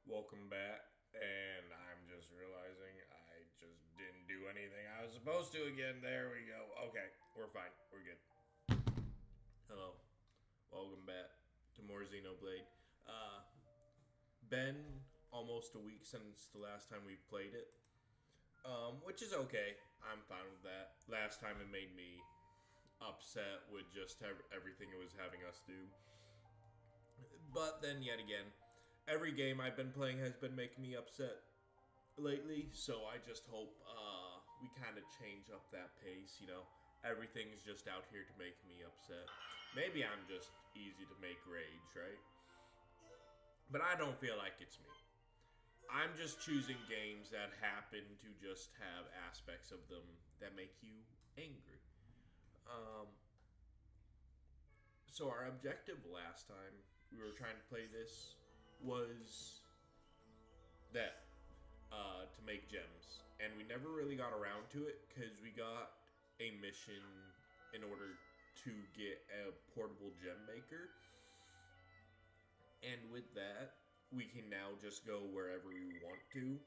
Welcome back, and I'm just realizing I just didn't do anything I was supposed to again. There we go. Okay, we're fine. We're good. Hello. Welcome back to more Xenoblade. Uh, been almost a week since the last time we played it, which is okay. I'm fine with that. Last time it made me upset with just everything it was having us do. But then, yet again, every game I've been playing has been making me upset lately, so I just hope we kind of change up that pace. Everything's just out here to make me upset. Maybe I'm just easy to make rage, right? But I don't feel like it's me. I'm just choosing games that happen to just have aspects of them that make you angry. Um, so our objective last time we were trying to play this was that to make gems, and we never really got around to it because we got a mission in order to get a portable gem maker, and with that, we can now just go wherever we want to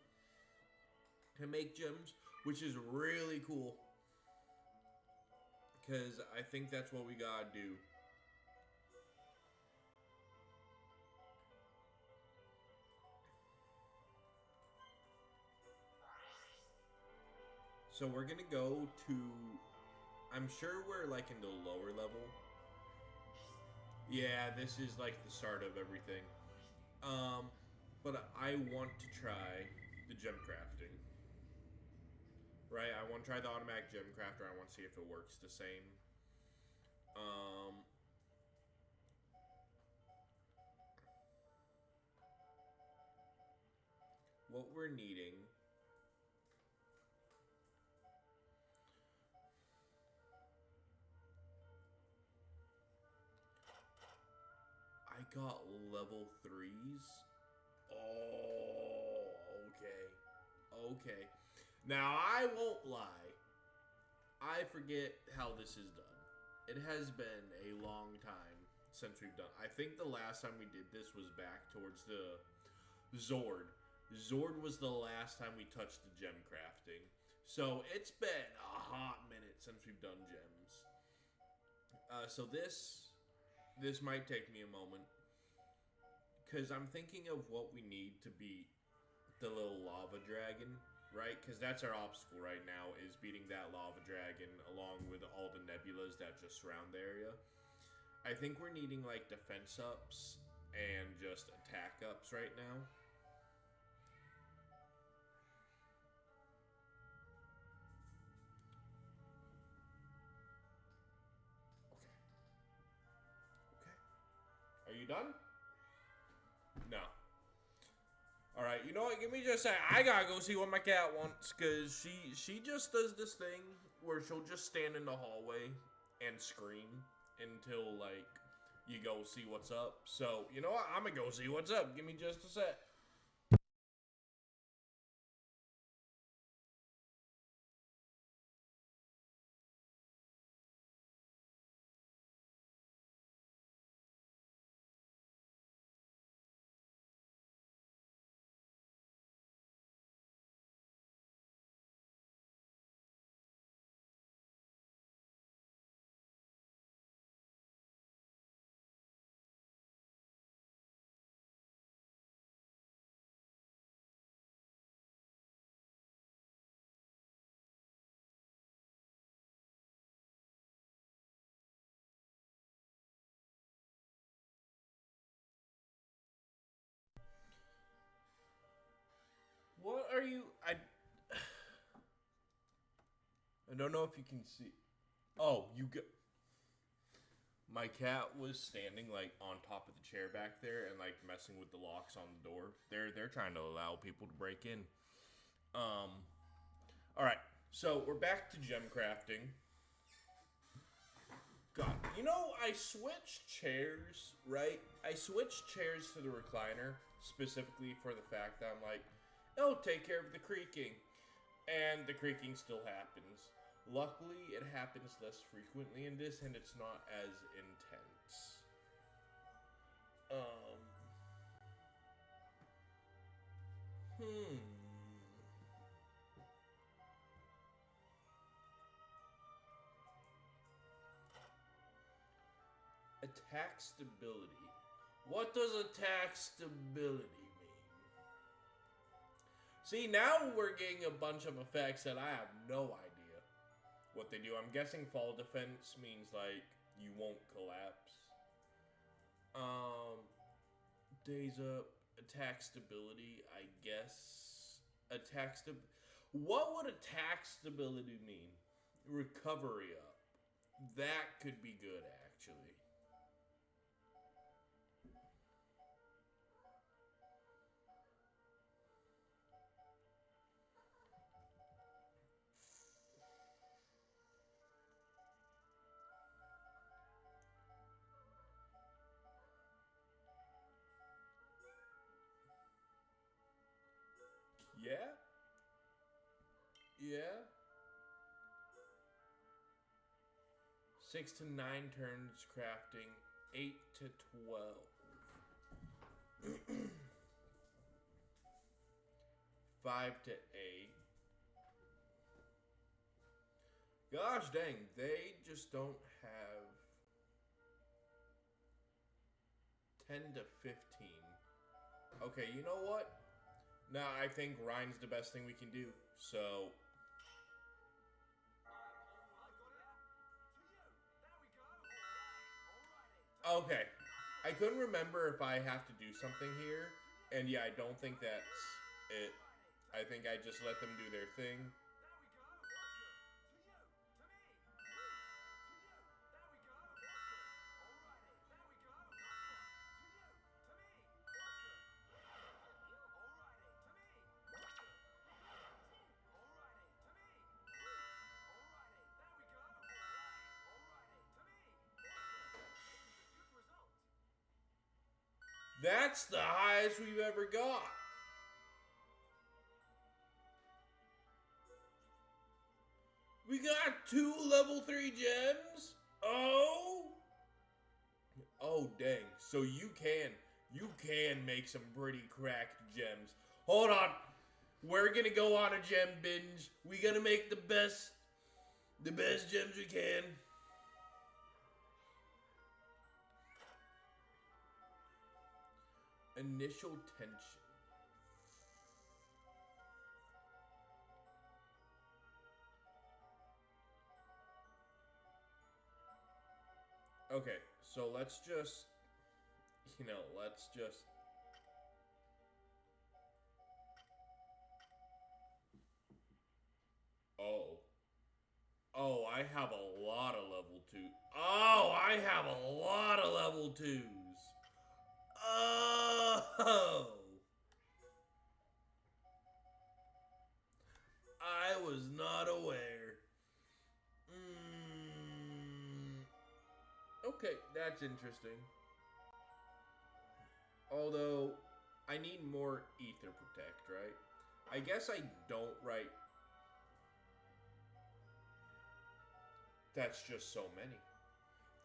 make gems, which is really cool because I think that's what we gotta do. So we're gonna go to. I'm sure we're like in the lower level. Yeah, this is like the start of everything. Um, but I want to try the gem crafting. Right, I want to try the automatic gem crafter. I want to see if it works the same. Um, what we're needing. I got level threes. Oh, okay. Okay. Now, I won't lie. I forget how this is done. It has been a long time since we've done. I think the last time we did this was back towards the Zord. Zord was the last time we touched the gem crafting. So it's been a hot minute since we've done gems. So this might take me a moment because I'm thinking of what we need to beat the little lava dragon, right? Because that's our obstacle right now is beating that lava dragon along with all the nebulas that just surround the area. I think we're needing like defense ups and just attack ups right now. Okay. Okay. Are you done? No. All right. You know what? Give me just a second. I gotta go see what my cat wants because she just does this thing where she'll just stand in the hallway and scream until like you go see what's up. So you know what? I'm gonna go see what's up. Give me just a sec. What are you? I don't know if you can see. Oh, you got. My cat was standing like on top of the chair back there and like messing with the locks on the door. They're trying to allow people to break in. Um. All right. So we're back to gem crafting. God, I switched chairs, right? I switched chairs to the recliner specifically for the fact that I'm like, oh, take care of the creaking. And the creaking still happens. Luckily, it happens less frequently in this, and it's not as intense. Um, Hmm. Attack stability. What does attack stability mean? See, now we're getting a bunch of effects that I have no idea what they do. I'm guessing fall defense means like you won't collapse. Days up, attack stability, I guess. What would attack stability mean? Recovery up. That could be good, actually. Yeah? Yeah? 6 to 9 turns crafting, 8 to 12. 5 to 8. Gosh dang, they just don't have 10 to 15. Okay, you know what? Nah, I think Rhine's the best thing we can do. So okay. I couldn't remember if I have to do something here. And yeah, I don't think that's it. I think I just let them do their thing. That's the highest we've ever got. We got 2 level 3 gems? Oh! Oh, dang. So you can make some pretty cracked gems. Hold on. We're gonna go on a gem binge. We gotta make the best gems we can. Initial tension. Okay, so let's just, Oh. Oh, I have a lot of level 2. Oh, I have a lot of level 2s. Oh. I was not aware. Okay, that's interesting. Although, I need more Ether Protect, right? I guess I don't, right? That's just so many.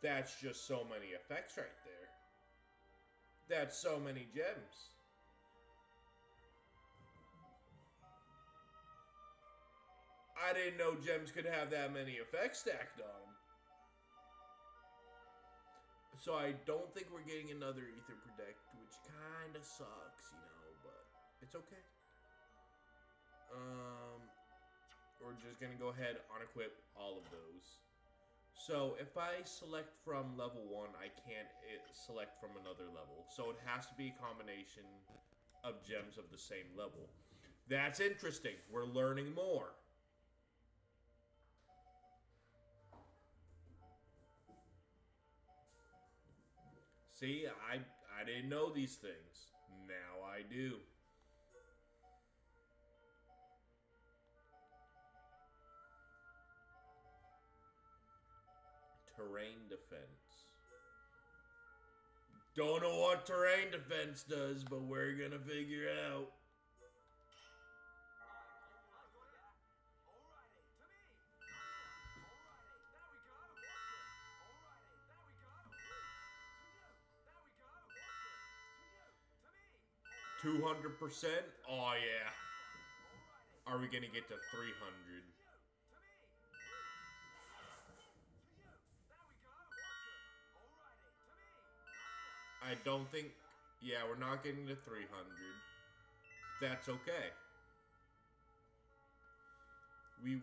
That's just so many effects right there. That's so many gems. I didn't know gems could have that many effects stacked on them. So I don't think we're getting another Ether Protect, which kind of sucks, but it's okay. We're just gonna go ahead unequip all of those. So if I select from level 1, I can't select from another level. So it has to be a combination of gems of the same level. That's interesting. We're learning more. See, I didn't know these things. Now I do. Terrain defense. Don't know what terrain defense does, but we're gonna figure out. 200%? Oh, yeah. Are we gonna get to 300? I don't think... Yeah, we're not getting to 300. That's okay.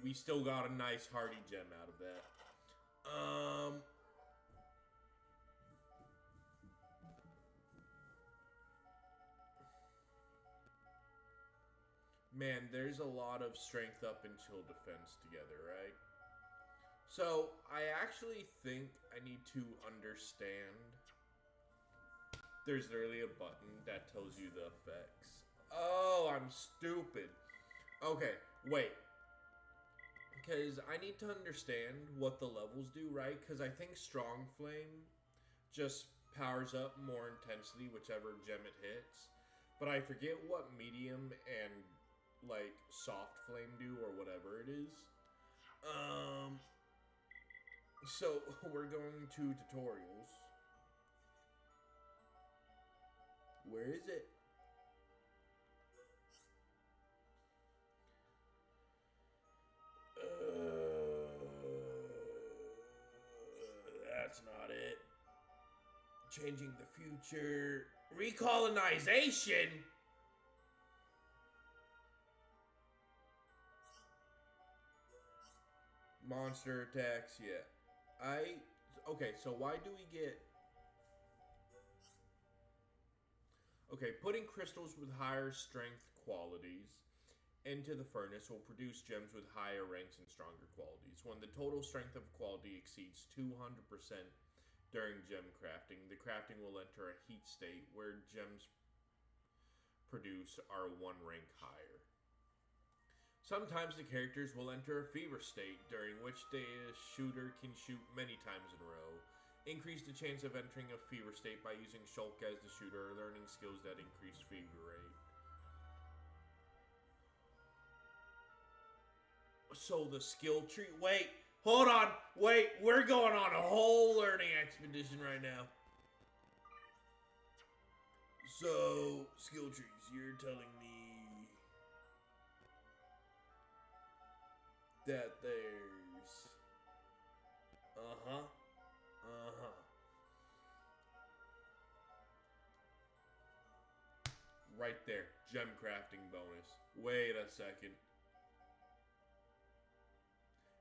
We still got a nice hearty gem out of that. Man, there's a lot of strength up and chill defense together, right? So, I actually think I need to understand. There's literally a button that tells you the effects. Oh, I'm stupid. Okay, wait. Because I need to understand what the levels do, right? Because I think Strong Flame just powers up more intensely whichever gem it hits. But I forget what Medium and, like, Soft Flame do or whatever it is. So, we're going to tutorials. Where is it? That's not it. Changing the future. Recolonization? Monster attacks, yeah. Okay, so why do we get... Okay, putting crystals with higher strength qualities into the furnace will produce gems with higher ranks and stronger qualities. When the total strength of quality exceeds 200% during gem crafting, the crafting will enter a heat state where gems produced are one rank higher. Sometimes the characters will enter a fever state, during which the shooter can shoot many times in a row. Increase the chance of entering a fever state by using Shulk as the shooter or learning skills that increase fever rate. So the skill tree... Wait, hold on. Wait, we're going on a whole learning expedition right now. So, skill trees, you're telling me that there's... Uh-huh. Right there. Gem crafting bonus. Wait a second.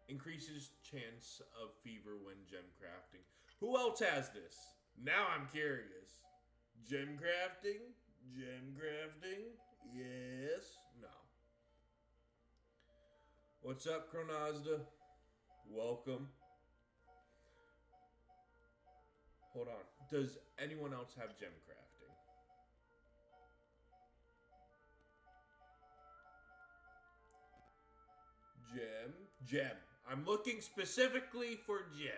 Increases chance of fever when gem crafting. Who else has this? Now I'm curious. Gem crafting? Gem crafting? Yes? No. What's up, Chronicles? Welcome. Hold on. Does anyone else have gem crafting? Gem. I'm looking specifically for gem.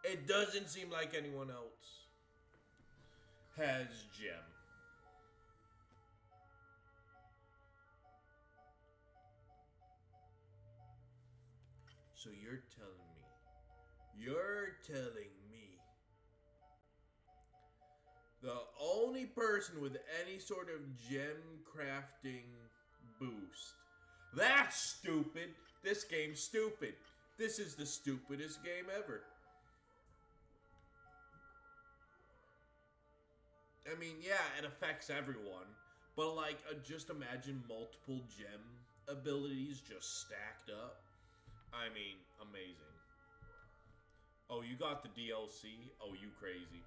It doesn't seem like anyone else has gem. So you're telling me the only person with any sort of gem crafting boost. That's stupid. This game's stupid. This is the stupidest game ever. I mean, yeah, it affects everyone. But, like, just imagine multiple gem abilities just stacked up. I mean, amazing. Oh, you got the DLC? Oh, you crazy.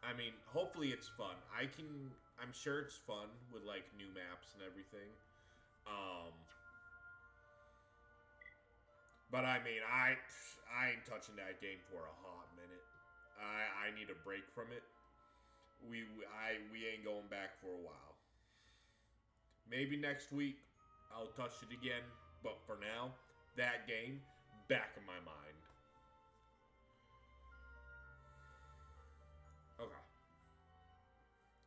I mean, hopefully it's fun. I'm sure it's fun with, like, new maps and everything. But I mean, I ain't touching that game for a hot minute. I need a break from it. We ain't going back for a while. Maybe next week I'll touch it again, but for now, that game, back of my mind. Okay.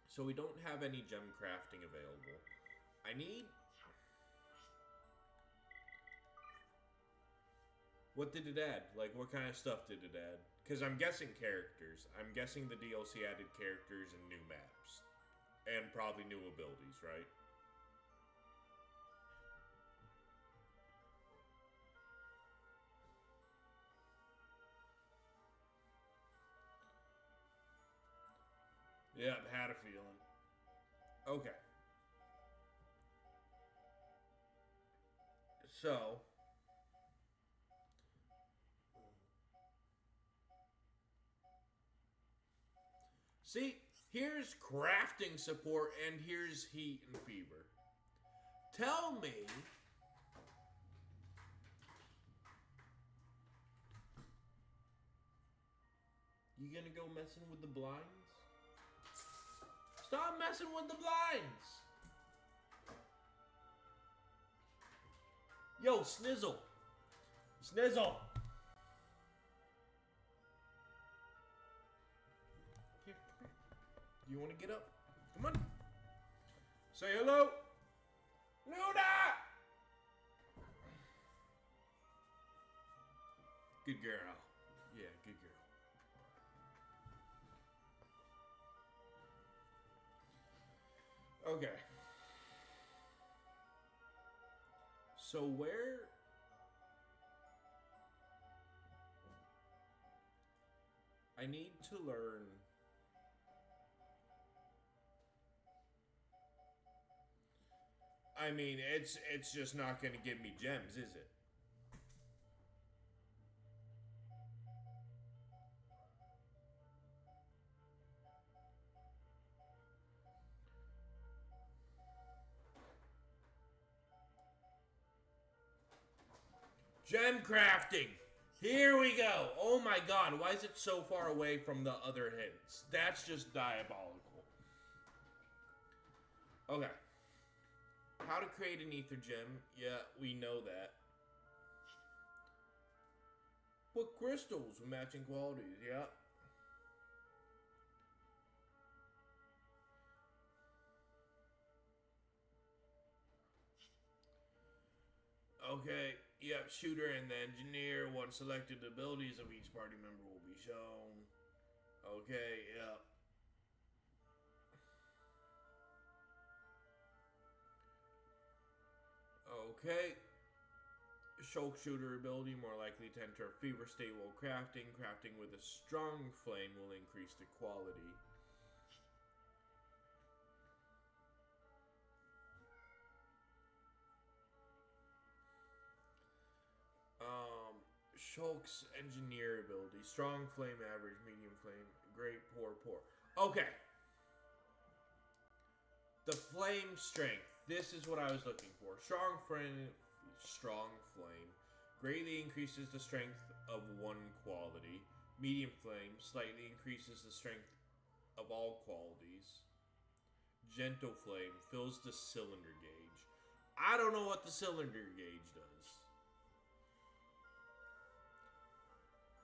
So we don't have any gem crafting available. I need... What did it add? Like, what kind of stuff did it add? Because I'm guessing characters. I'm guessing the DLC added characters and new maps. And probably new abilities, right? Yep, had a feeling. Okay. So, see, here's crafting support and here's heat and fever. Tell me, you gonna go messing with the blinds? Stop messing with the blinds! Yo, Snizzle! Snizzle! Here, come here. You wanna get up? Come on. Say hello! Luna! Good girl. Yeah, good girl. Okay. So where... I need to learn... I mean, it's just not going to give me gems, is it? Gem crafting! Here we go! Oh my god, why is it so far away from the other hints? That's just diabolical. Okay. How to create an ether gem. Yeah, we know that. What crystals with matching qualities? Yeah. Okay, yep, shooter and the engineer. Once selected, the abilities of each party member will be shown. Okay, yep. Okay. Shulk shooter ability, more likely to enter a fever state while crafting. Crafting with a strong flame will increase the quality. Shulk's engineer ability. Strong flame, average, medium flame, great, poor, poor. Okay. The flame strength. This is what I was looking for. Strong flame greatly increases the strength of one quality. Medium flame slightly increases the strength of all qualities. Gentle flame fills the cylinder gauge. I don't know what the cylinder gauge does.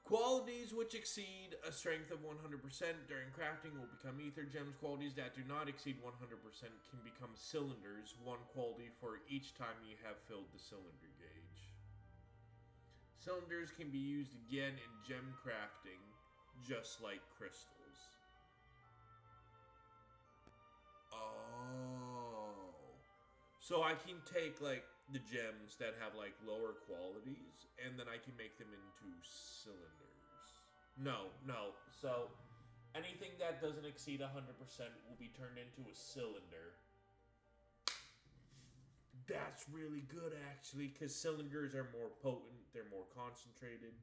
Qualities which exceed a strength of 100% during crafting will become ether gems. Qualities that do not exceed 100% can become cylinders, one quality for each time you have filled the cylinder gauge. Cylinders can be used again in gem crafting, just like crystals. Oh. So I can take, like, the gems that have, like, lower qualities, and then I can make them into cylinders. No. So anything that doesn't exceed 100% will be turned into a cylinder. That's really good, actually, because cylinders are more potent, they're more concentrated.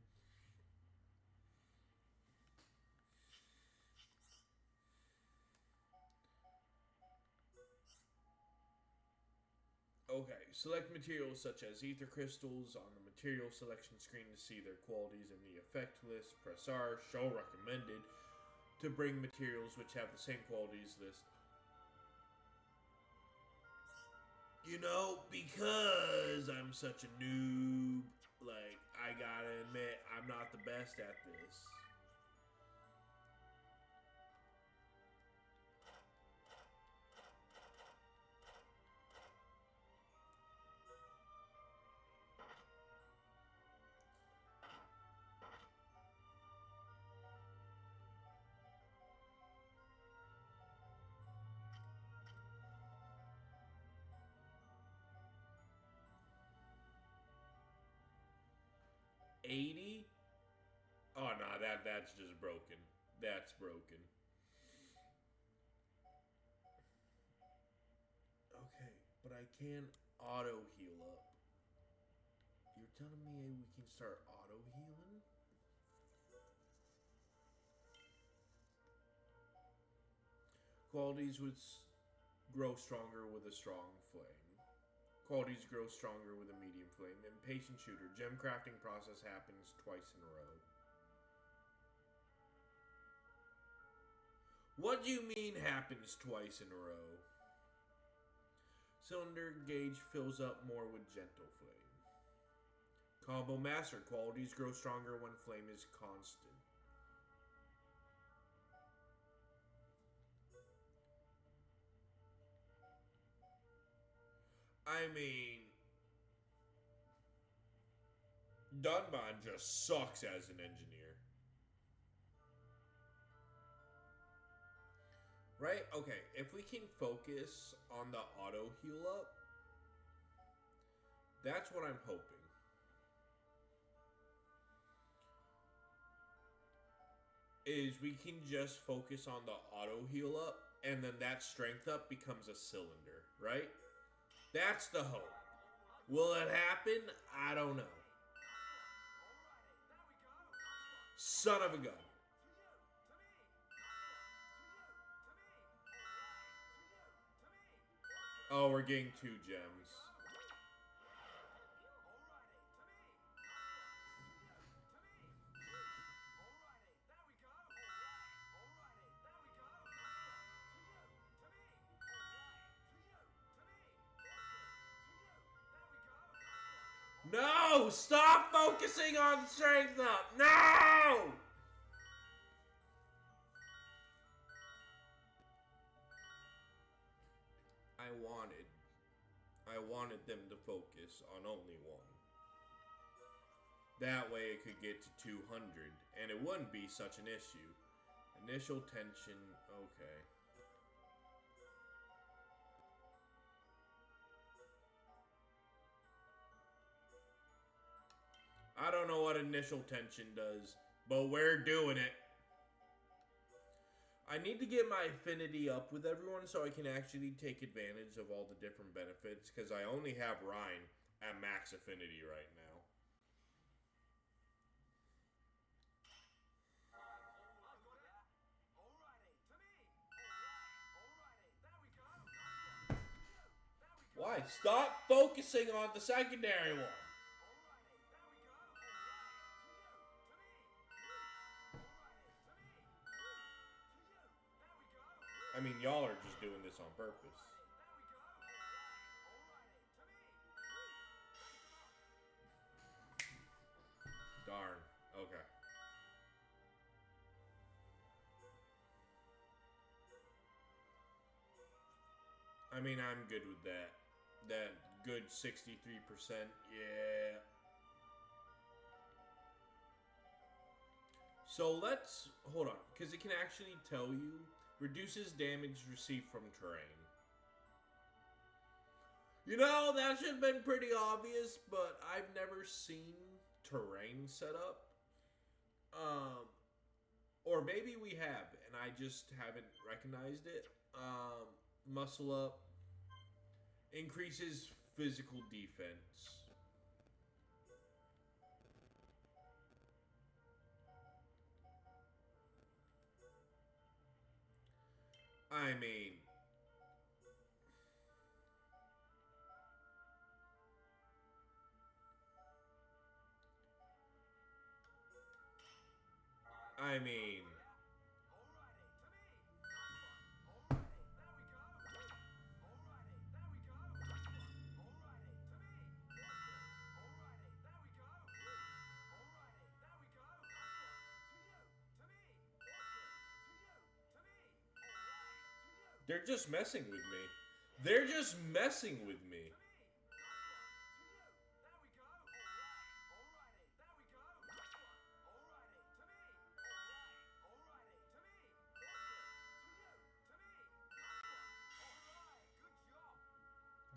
Okay, select materials such as ether crystals on the material selection screen to see their qualities in the effect list. Press R, show recommended, to bring materials which have the same qualities list. You know, because I'm such a noob, like, I gotta admit, I'm not the best at this. 80? Oh, no, that's just broken. That's broken. Okay, but I can auto heal up. You're telling me we can start auto healing? Qualities would grow stronger with a strong flame. Qualities grow stronger with a medium flame. Impatient shooter. Gem crafting process happens twice in a row. What do you mean happens twice in a row? Cylinder gauge fills up more with gentle flame. Combo master. Qualities grow stronger when flame is constant. I mean, Dunban just sucks as an engineer. Right? Okay, if we can focus on the auto heal up, that's what I'm hoping. Is we can just focus on the auto heal up, and then that strength up becomes a cylinder, right? That's the hope. Will it happen? I don't know. Son of a gun. Oh, we're getting 2 gems. No! Stop focusing on strength up! No! I wanted them to focus on only one. That way it could get to 200, and it wouldn't be such an issue. Initial tension, okay. I don't know what initial tension does, but we're doing it. I need to get my affinity up with everyone so I can actually take advantage of all the different benefits, because I only have Ryan at max affinity right now. Why? Stop focusing on the secondary one. I mean, y'all are just doing this on purpose. Darn. Okay. I mean, I'm good with that. That good 63%. Yeah. So let's... Hold on. Because it can actually tell you... Reduces damage received from terrain. You know, that should have been pretty obvious, but I've never seen terrain set up. Or maybe we have, and I just haven't recognized it. Muscle up. Increases physical defense. I mean... They're just messing with me. They're just messing with me.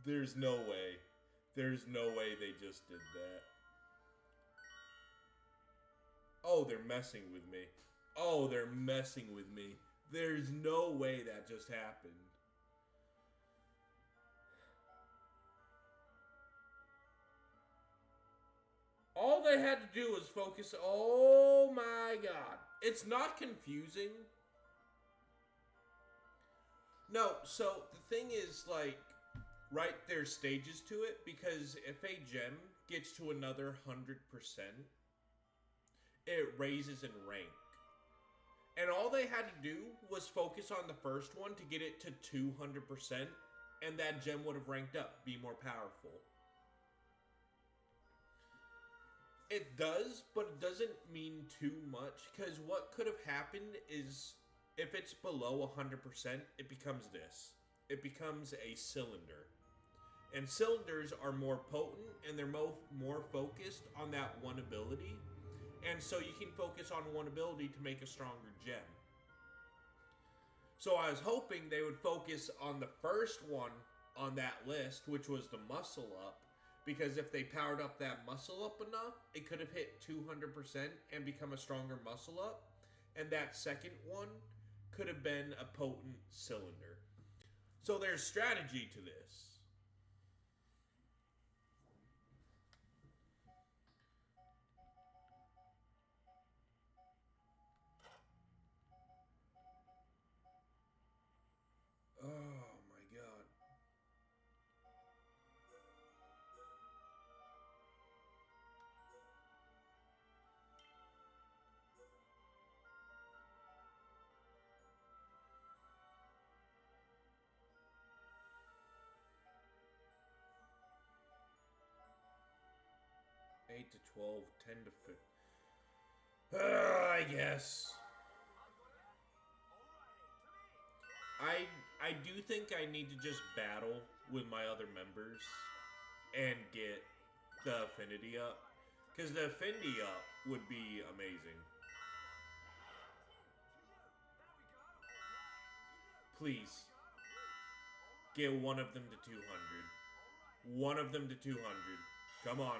There's no way. There's no way they just did that. Oh, they're messing with me. Oh, they're messing with me. There's no way that just happened. All they had to do was focus. Oh my god. It's not confusing. No, so the thing is, like, right, there's stages to it, because if a gem gets to another 100%, it raises in rank. And all they had to do was focus on the first one to get it to 200%, and that gem would have ranked up, be more powerful. It does, but it doesn't mean too much, because what could have happened is, if it's below 100%, it becomes this. It becomes a cylinder. And cylinders are more potent, and they're more focused on that one ability. And so you can focus on one ability to make a stronger gem. So I was hoping they would focus on the first one on that list, which was the muscle up. Because if they powered up that muscle up enough, it could have hit 200% and become a stronger muscle up. And that second one could have been a potent cylinder. So there's strategy to this. Oh my god. Eight to 12, 10 to 15. I guess. I do think I need to just battle with my other members and get the affinity up. Because the affinity up would be amazing. Please. Get one of them to 200. One of them to 200. Come on.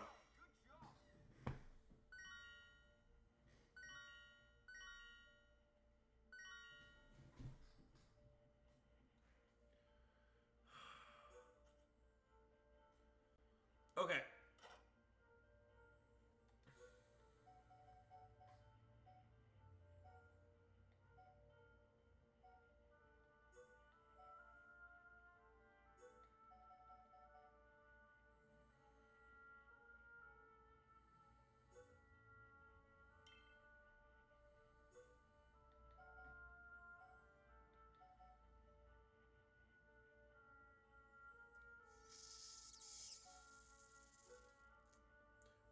Okay.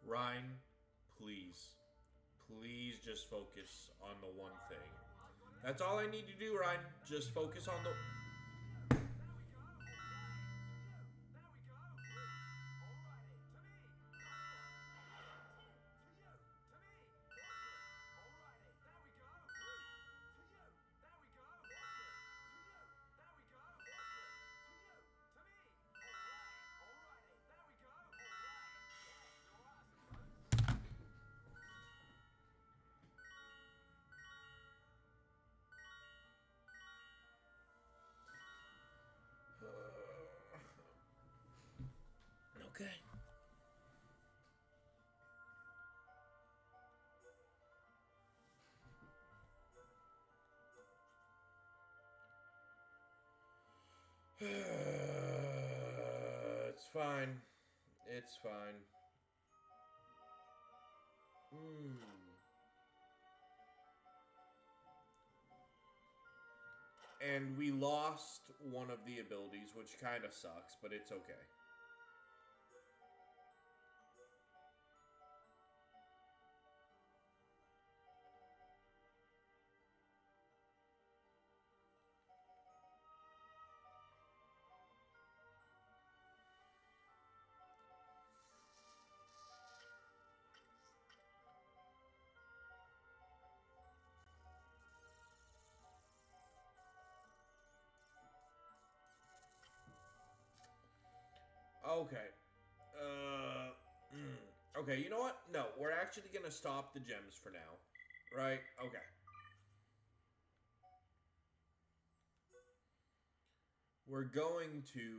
Ryan, please. Please just focus on the one thing. That's all I need to do, Ryan. Just focus on the... Okay. It's fine. It's fine. And we lost one of the abilities, which kind of sucks, but it's okay. Okay. Okay, you know what? No, we're actually going to stop the gems for now. Right? Okay. We're going to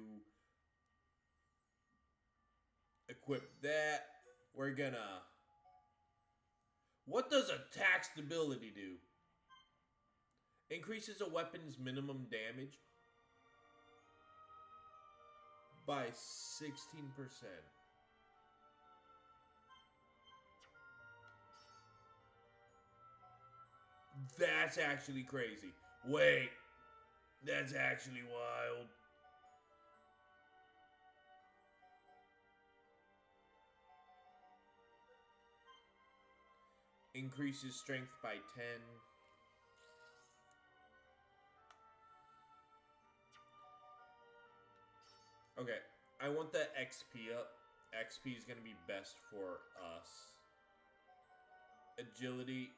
equip that. We're gonna... What does attack stability do? Increases a weapon's minimum damage by 16%. That's actually crazy. Wait, that's actually wild. Increases strength by 10. Okay, I want the XP up. XP is going to be best for us. Agility.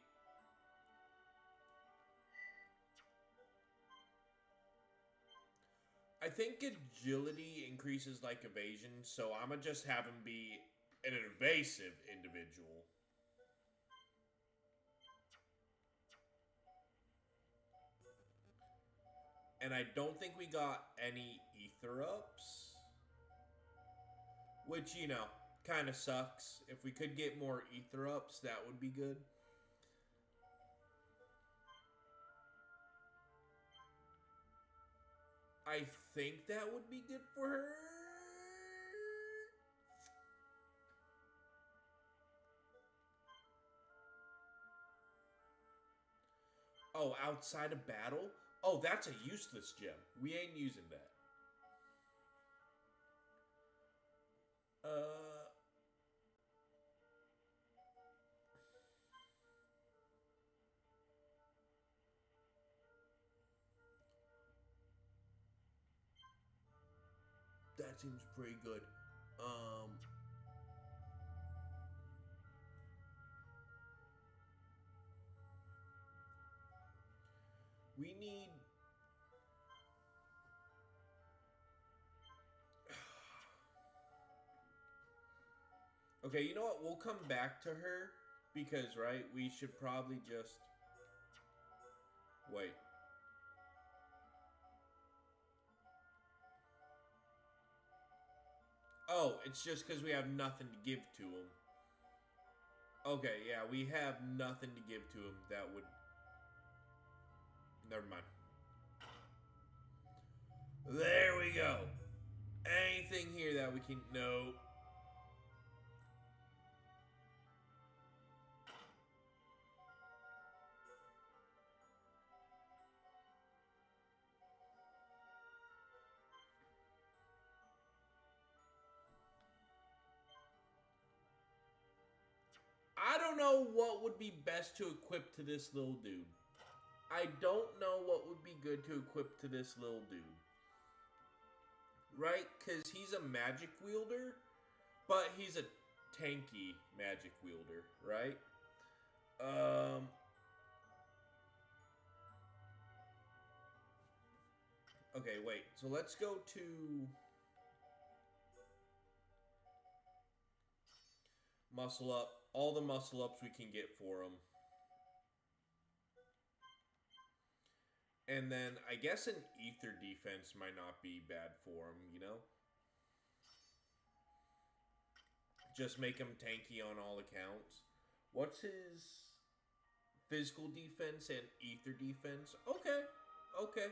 I think agility increases like evasion, so I'm going to just have him be an evasive individual. And I don't think we got any ether ups. Which, you know, kind of sucks. If we could get more ether ups, that would be good. I think that would be good for her. Oh, outside of battle? Oh, that's a useless gem. We ain't using that. That seems pretty good. We need... Okay, you know what? We'll come back to her because, right, we should probably just... Wait. Oh, it's just because we have nothing to give to him. Okay, yeah, we have nothing to give to him that would... Never mind. There we go. Anything here that we can... No. I don't know what would be best to equip to this little dude. I don't know what would be good to equip to this little dude. Right? Because he's a magic wielder, but he's a tanky magic wielder, right? Okay, wait. So let's go to... Muscle up. All the muscle ups we can get for him. And then I guess an ether defense might not be bad for him, you know? Just make him tanky on all accounts. What's his physical defense and ether defense? Okay. Okay.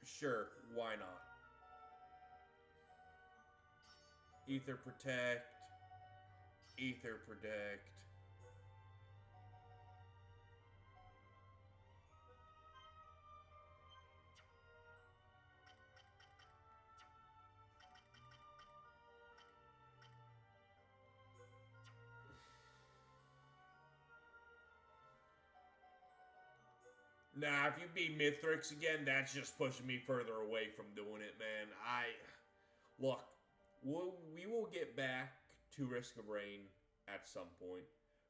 Sure, why not? Ether protect. Ether protect. Nah, if you beat Mithrix again, that's just pushing me further away from doing it, man. Look, we will get back to Risk of Rain at some point.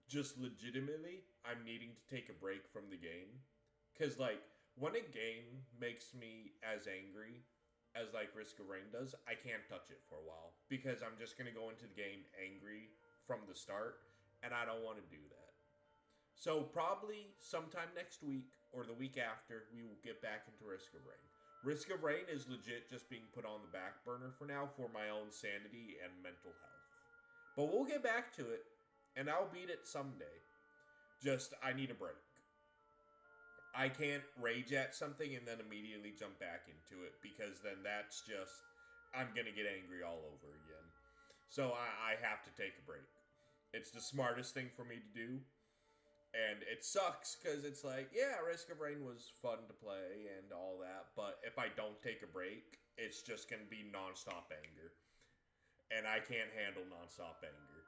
Just legitimately, I'm needing to take a break from the game. Because, like, when a game makes me as angry as like Risk of Rain does, I can't touch it for a while because I'm just gonna go into the game angry from the start, and I don't want to do that. So probably sometime next week or the week after, we will get back into Risk of Rain. Risk of Rain is legit just being put on the back burner for now for my own sanity and mental health. But we'll get back to it, and I'll beat it someday. Just, I need a break. I can't rage at something and then immediately jump back into it, because then that's just, I'm going to get angry all over again. So I have to take a break. It's the smartest thing for me to do. And it sucks because it's like, yeah, Risk of Rain was fun to play and all that, but if I don't take a break, it's just going to be nonstop anger. And I can't handle nonstop anger.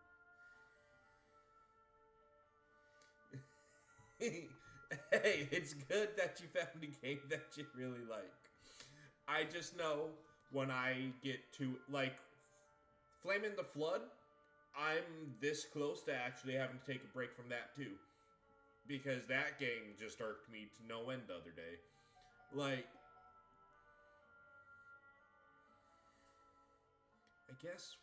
Hey, it's good that you found a game that you really like. I just know when I get to, like, Flame in the Flood, I'm this close to actually having to take a break from that too. Because that game just irked me to no end the other day. Like, I guess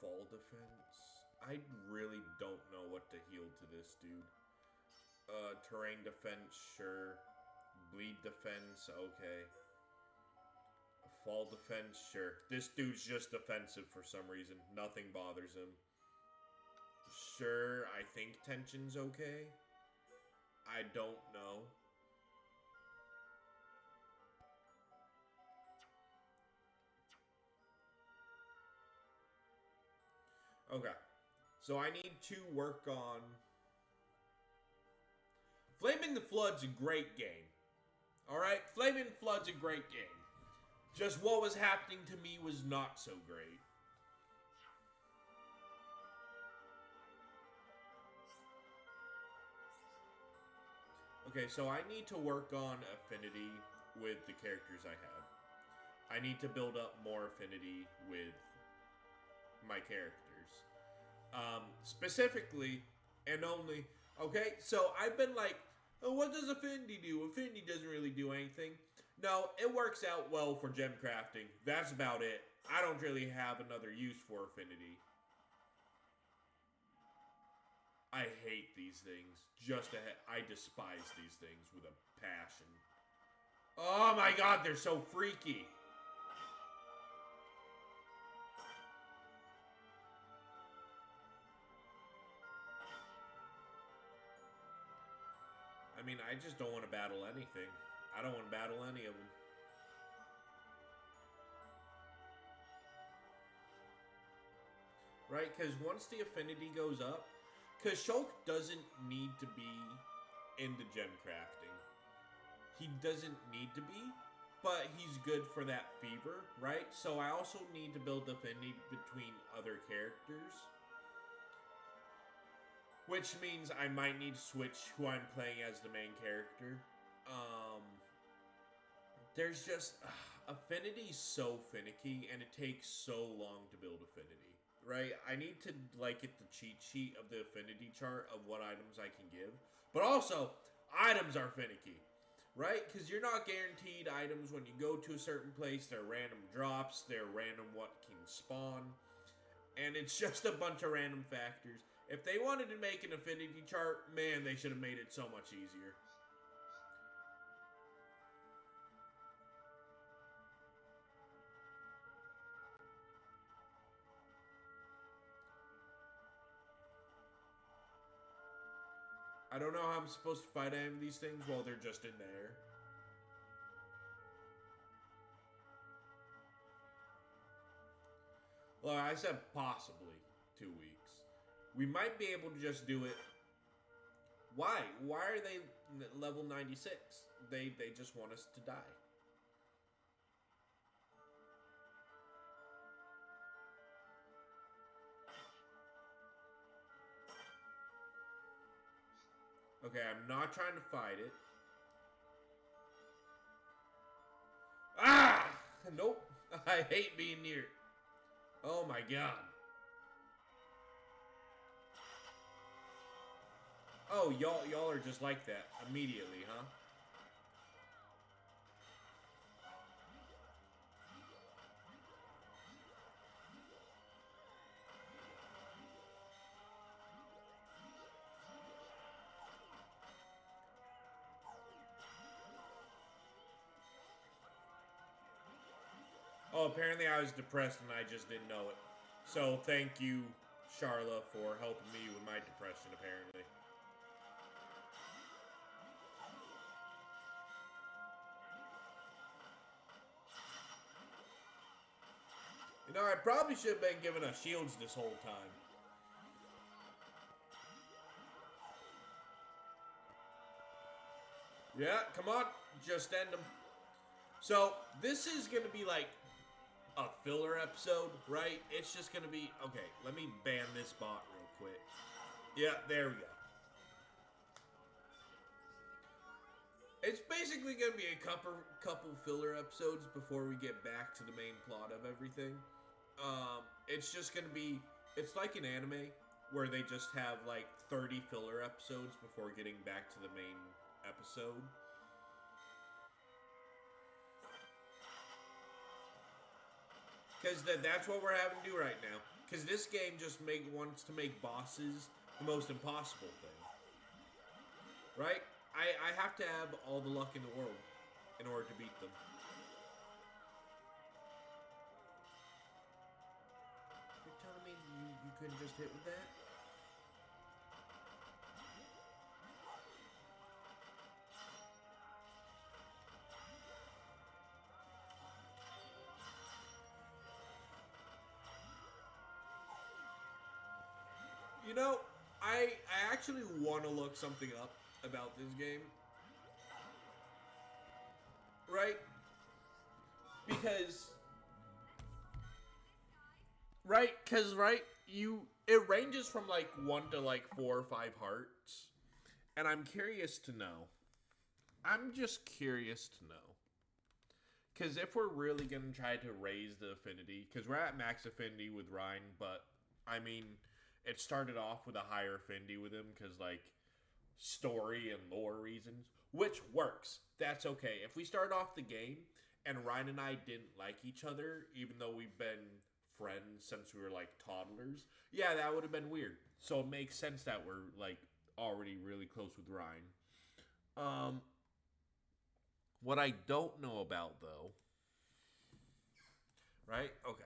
fall defense. I really don't know what to heal to this dude. Terrain defense, sure. Bleed defense, okay. Fall defense, sure. This dude's just defensive for some reason. Nothing bothers him. Sure, I think tension's okay. I don't know. Okay. So I need to work on... Flaming the Flood's a great game. Alright? Flaming the Flood's a great game. Just what was happening to me was not so great. Okay, so I need to work on affinity with the characters I have. I need to build up more affinity with my characters. Specifically, and only... Okay, so I've been like, oh, what does affinity do? Affinity doesn't really do anything. No, it works out well for gem crafting. That's about it. I don't really have another use for affinity. I hate these things. I despise these things with a passion. Oh my god, they're so freaky. I mean, I just don't want to battle anything. I don't want to battle any of them. Right? Because once the affinity goes up, because Shulk doesn't need to be in the gem crafting. He doesn't need to be, but he's good for that fever, right? So I also need to build affinity between other characters. Which means I might need to switch who I'm playing as the main character. There's just... Affinity's so finicky, and it takes so long to build affinity. Right? I need to, like, get the cheat sheet of the affinity chart of what items I can give. But also, items are finicky. Right? Because you're not guaranteed items when you go to a certain place. They're random drops. They're random what can spawn. And it's just a bunch of random factors. If they wanted to make an affinity chart, man, they should have made it so much easier. I don't know how I'm supposed to fight any of these things while they're just in the air. Well, I said possibly 2 weeks. We might be able to just do it. Why? Why are they level 96? They just want us to die. Okay, I'm not trying to fight it. Ah! Nope. I hate being near it. Oh my god. Oh, y'all are just like that immediately, huh? Oh, apparently I was depressed and I just didn't know it. So thank you, Charla, for helping me with my depression, apparently. You know, I probably should have been giving us shields this whole time. Yeah, come on. Just end them. So, this is going to be like a filler episode, right? It's just going to be... Okay, let me ban this bot real quick. Yeah, there we go. It's basically going to be a couple filler episodes before we get back to the main plot of everything. It's just going to be... It's like an anime where they just have like 30 filler episodes before getting back to the main episode. Because that's what we're having to do right now. Because this game just wants to make bosses the most impossible thing. Right? I have to have all the luck in the world in order to beat them. You're telling me you couldn't just hit with that? You know, I actually want to look something up about this game. Right? Because... Right? Because, right? It ranges from, like, 1 to, like, 4 or 5 hearts. And I'm curious to know. I'm just curious to know. Because if we're really going to try to raise the affinity... Because we're at max affinity with Ryan, but, I mean... It started off with a higher affinity with him because, like, story and lore reasons, which works. That's okay. If we start off the game and Ryan and I didn't like each other, even though we've been friends since we were, like, toddlers, yeah, that would have been weird. So it makes sense that we're, like, already really close with Ryan. What I don't know about, though, right? Okay.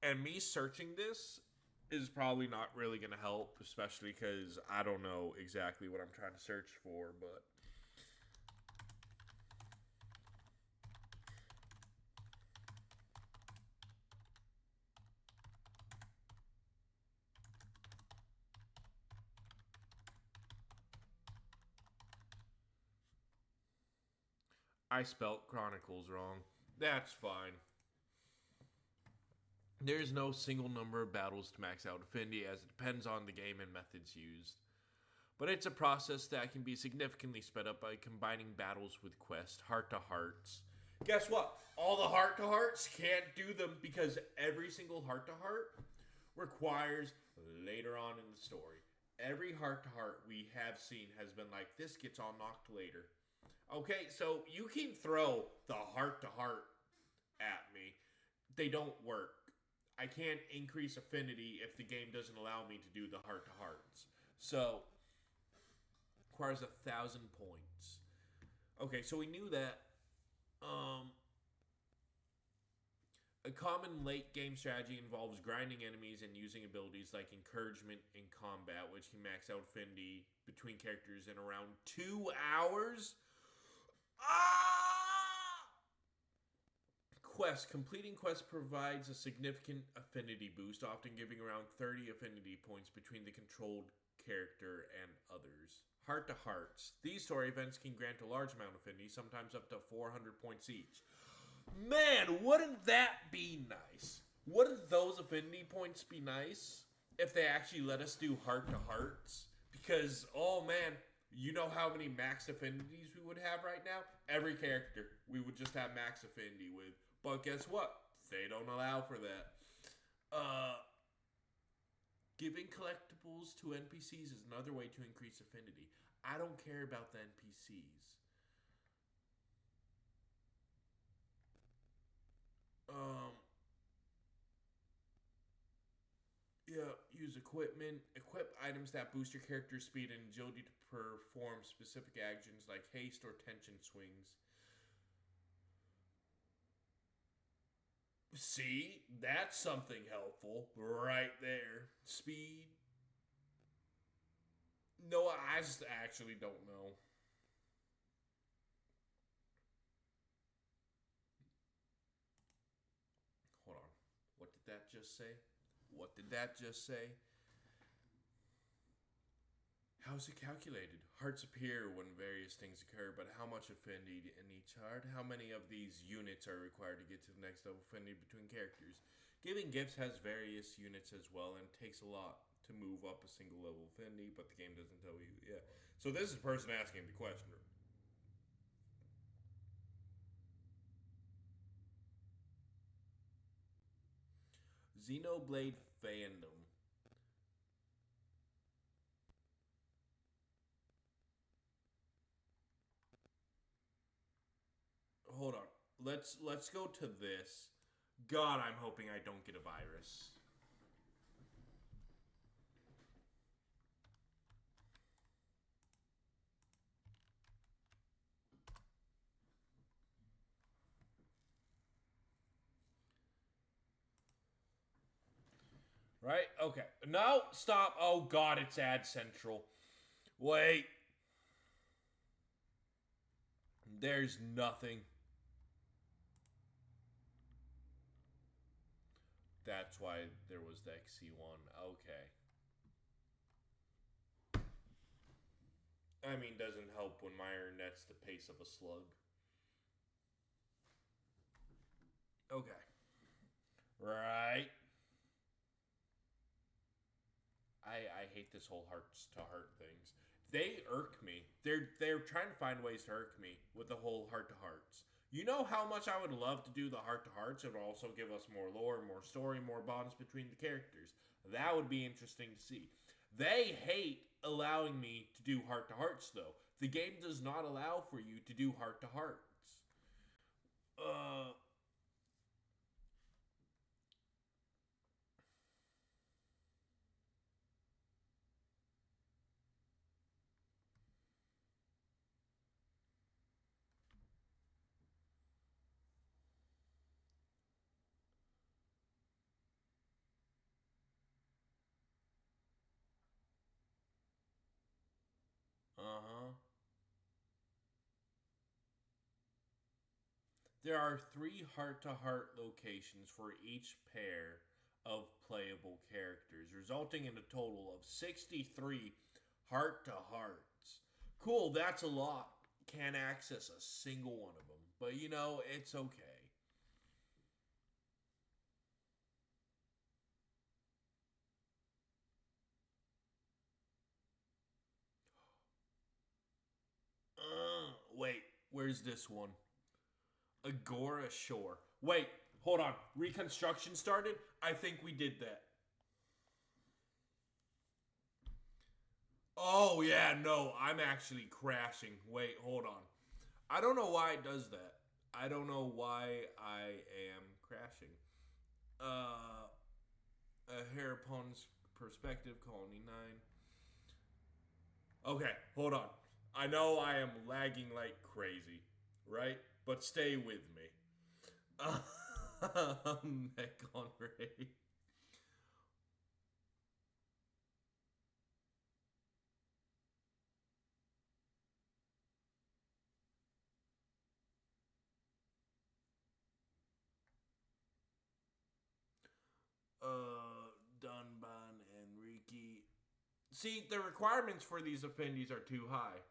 And me searching this is probably not really going to help, especially because I don't know exactly what I'm trying to search for, but... I spelt Chronicles wrong. That's fine. There's no single number of battles to max out affinity, as it depends on the game and methods used. But it's a process that can be significantly sped up by combining battles with quests, heart-to-hearts. Guess what? All the heart-to-hearts can't do them because every single heart-to-heart requires later on in the story. Every heart-to-heart we have seen has been like, this gets unlocked later. Okay, so you can throw the heart-to-heart at me. They don't work. I can't increase affinity if the game doesn't allow me to do the heart-to-hearts. So, requires 1,000 points. Okay, so we knew that. A common late game strategy involves grinding enemies and using abilities like encouragement in combat, which can max out affinity between characters in around 2 hours. Completing quests provides a significant affinity boost, often giving around 30 affinity points between the controlled character and others. Heart-to-hearts. These story events can grant a large amount of affinity, sometimes up to 400 points each. Man, wouldn't that be nice? Wouldn't those affinity points be nice if they actually let us do heart-to-hearts? Because, oh man, you know how many max affinities we would have right now? Every character we would just have max affinity with. But guess what? They don't allow for that. Giving collectibles to NPCs is another way to increase affinity. I don't care about the NPCs. Use equipment. Equip items that boost your character's speed and agility to perform specific actions like haste or tension swings. See, that's something helpful right there. Speed. No, I just actually don't know. Hold on. What did that just say? What did that just say? How is it calculated? Hearts appear when various things occur, but how much affinity in each heart? How many of these units are required to get to the next level affinity between characters? Giving gifts has various units as well, and it takes a lot to move up a single level affinity, but the game doesn't tell you. Yeah. So this is the person asking the question. Xenoblade fandom. Hold on. Let's go to this. God, I'm hoping I don't get a virus. Right? Okay. No, stop. Oh God, it's Ad Central. Wait. There's nothing. That's why there was the XC1. Okay. I mean, doesn't help when my internet's the pace of a slug. Okay. Right. I hate this whole hearts to heart things. They irk me. They're trying to find ways to irk me with the whole heart to hearts. You know how much I would love to do the heart to hearts. It would also give us more lore, more story, more bonds between the characters. That would be interesting to see. They hate allowing me to do heart to hearts though. The game does not allow for you to do heart to hearts. Uh huh. There are 3 heart-to-heart locations for each pair of playable characters, resulting in a total of 63 heart-to-hearts. Cool, that's a lot. Can't access a single one of them, but you know, it's okay. Wait, where's this one? Agora Shore. Wait, hold on. Reconstruction started? I think we did that. Oh, yeah, no, I'm actually crashing. Wait, hold on. I don't know why it does that. I don't know why I am crashing. A hair upon perspective, colony 9. Okay, hold on. I know I am lagging like crazy, right? But stay with me. McConray. Dunban and Riki. See, the requirements for these affinities are too high.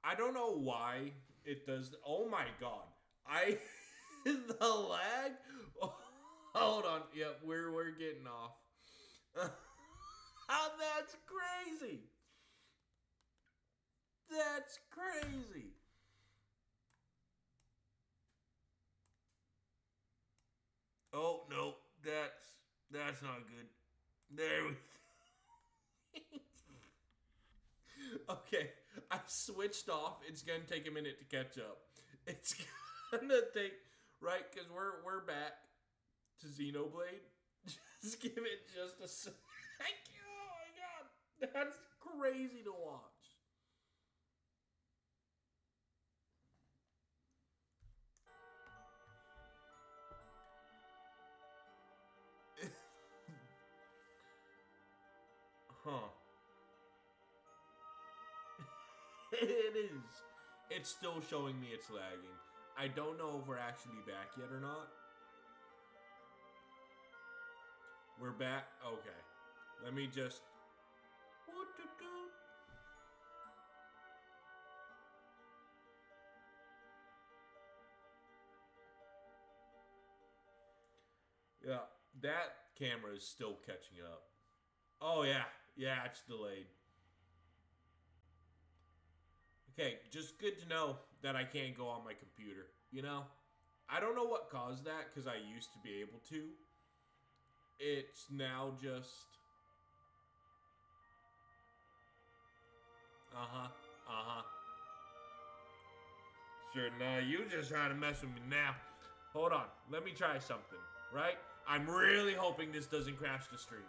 I don't know why it does. Oh my god. I. The lag? Oh, hold on. Yep, we're getting off. That's crazy. That's crazy. Oh no, that's not good. There we Okay, I switched off. It's gonna take a minute to catch up. It's gonna take right because we're back to Xenoblade. Just give it just a sec. Oh my god, that's crazy to watch. It is. It's still showing me it's lagging. I don't know if we're actually back yet or not. We're back? Okay. Let me just... Yeah, that camera is still catching up. Oh, yeah. Yeah, it's delayed. Okay, just good to know that I can't go on my computer, you know? I don't know what caused that, because I used to be able to. It's now just... Uh-huh, uh-huh. Sure, no, you just trying to mess with me now. Hold on, let me try something, right? I'm really hoping this doesn't crash the stream.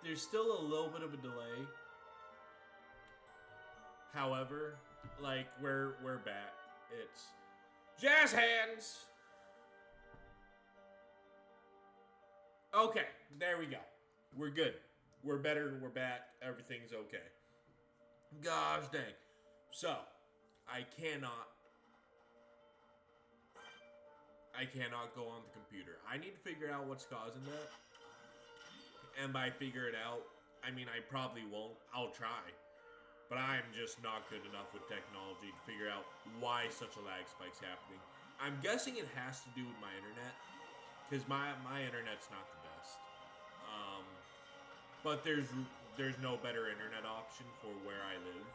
There's still a little bit of a delay. However, like, we're back. It's jazz hands! Okay, there we go. We're good. We're better, we're back, everything's okay. Gosh dang. So, I cannot go on the computer. I need to figure out what's causing that. And by figure it out, I mean, I probably won't. I'll try. But I'm just not good enough with technology to figure out why such a lag spike's happening. I'm guessing it has to do with my internet. Because my internet's not the best. But there's no better internet option for where I live.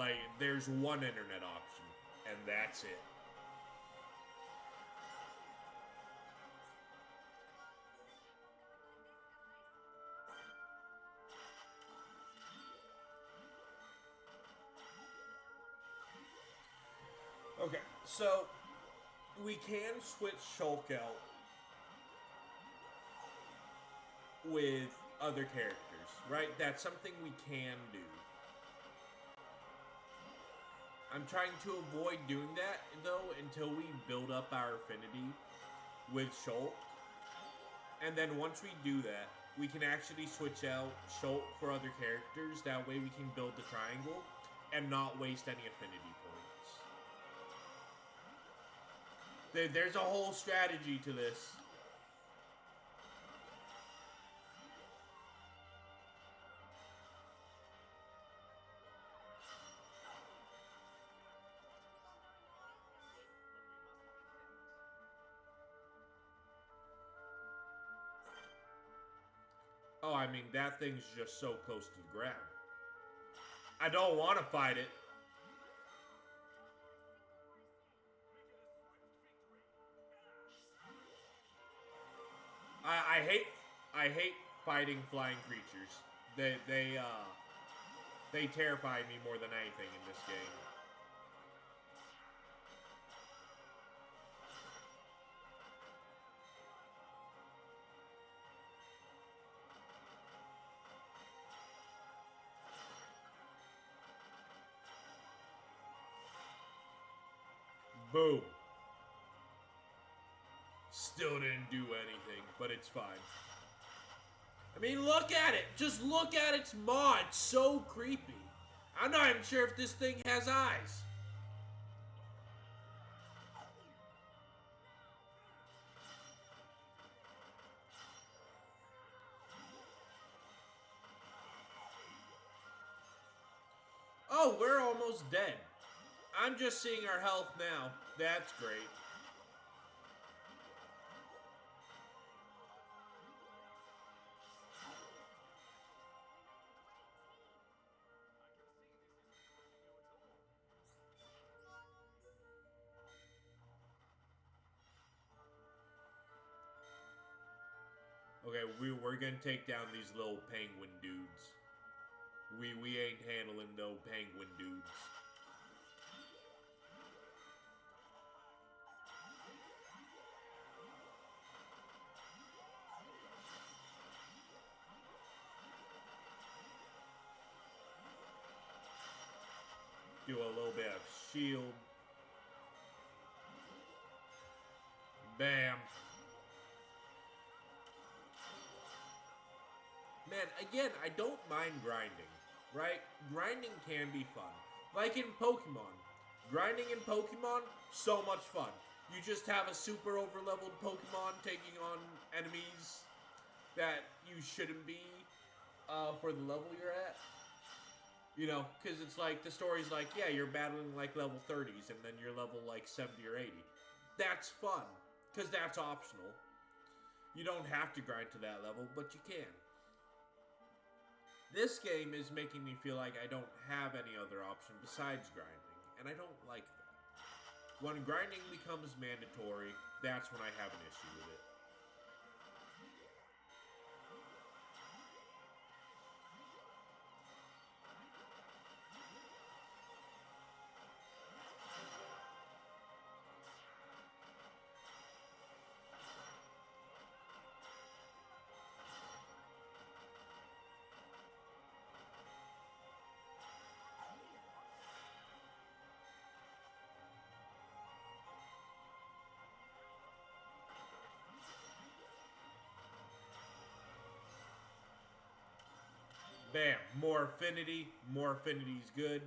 Like, there's one internet option. And that's it. Okay, so we can switch Shulk out with other characters, right? That's something we can do. I'm trying to avoid doing that, though, until we build up our affinity with Shulk. And then once we do that, we can actually switch out Shulk for other characters. That way we can build the triangle and not waste any affinity points. There's a whole strategy to this. Oh, I mean, that thing's just so close to the ground. I don't want to fight it. I hate fighting flying creatures. They terrify me more than anything in this game. Boom. Still didn't do anything, but it's fine. I mean, look at it. Just look at its maw. It's so creepy. I'm not even sure if this thing has eyes. Oh, we're almost dead. I'm just seeing our health now. That's great. Okay, we're gonna take down these little penguin dudes. We ain't handling no penguin dudes. Do a little bit of shield. Bam. Man, again, I don't mind grinding, right? Grinding can be fun. Like in Pokemon. Grinding in Pokemon, so much fun. You just have a super overleveled Pokemon taking on enemies that you shouldn't be for the level you're at. You know, because it's like, the story's like, yeah, you're battling like level 30s and then you're level like 70 or 80. That's fun, because that's optional. You don't have to grind to that level, but you can. This game is making me feel like I don't have any other option besides grinding, and I don't like that. When grinding becomes mandatory, that's when I have an issue with it. Bam, more affinity. More affinity's good.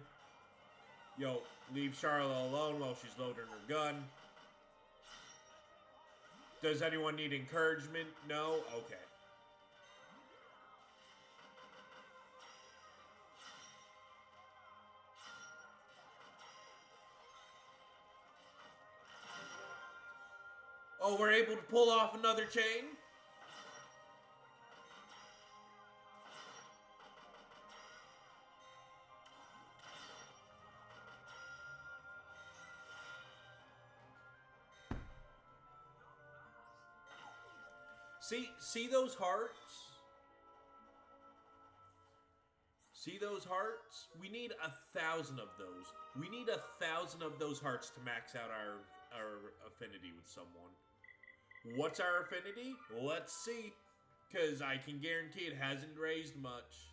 Yo, leave Charlotte alone while she's loading her gun. Does anyone need encouragement? No? Okay. Oh, we're able to pull off another chain? See those hearts? See those hearts? We need 1,000 of those. We need 1,000 of those hearts to max out our affinity with someone. What's our affinity? Let's see. Because I can guarantee it hasn't raised much.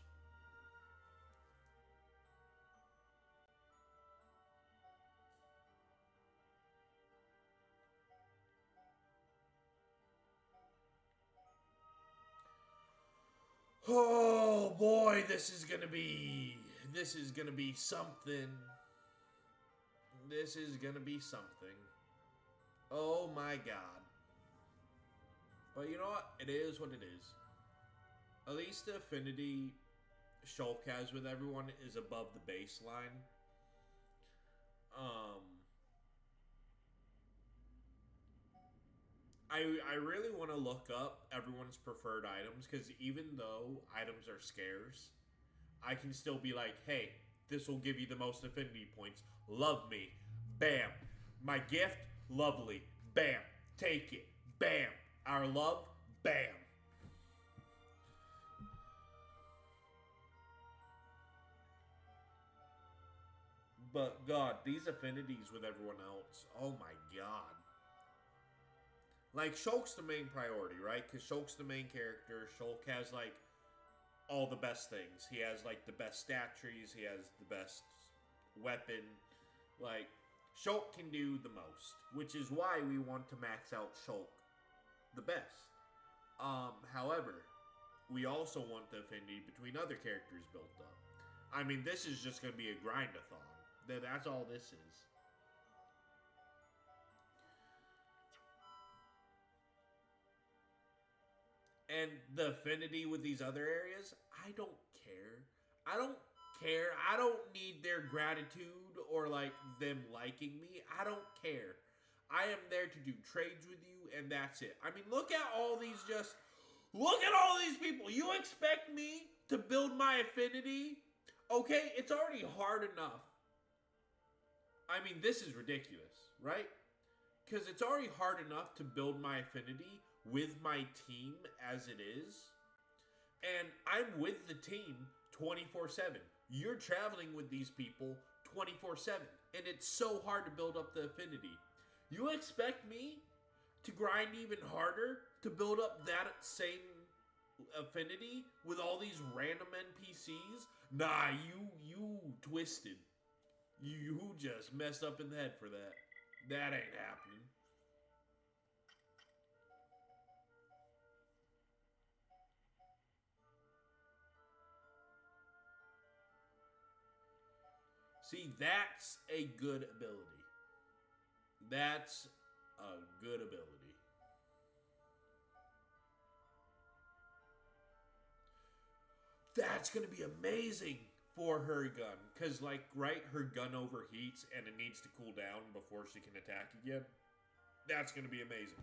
Oh boy, this is gonna be something. This is gonna be something. Oh my god. But you know what? It is what it is. At least the affinity Shulk has with everyone is above the baseline. I really want to look up everyone's preferred items, because even though items are scarce, I can still be like, hey, this will give you the most affinity points. Love me. Bam. My gift, lovely. Bam. Take it. Bam. Our love, bam. But God, these affinities with everyone else, oh my god. Like, Shulk's the main priority, right? Because Shulk's the main character. Shulk has, like, all the best things. He has, like, the best stat trees. He has the best weapon. Like, Shulk can do the most, which is why we want to max out Shulk the best. However, we also want the affinity between other characters built up. I mean, this is just going to be a grind-a-thon. That's all this is. And the affinity with these other areas, I don't care. I don't care. I don't need their gratitude or, like, them liking me. I don't care. I am there to do trades with you, and that's it. I mean, look at all these look at all these people. You expect me to build my affinity? Okay, it's already hard enough. I mean, this is ridiculous, right? Because it's already hard enough to build my affinity with my team as it is. And I'm with the team 24/7. You're traveling with these people 24/7. And it's so hard to build up the affinity. You expect me to grind even harder to build up that same affinity with all these random NPCs? Nah, you twisted. You just messed up in the head for that. That ain't happening. See, that's a good ability. That's a good ability. That's going to be amazing for her gun. Because, like, right, her gun overheats and it needs to cool down before she can attack again. That's going to be amazing.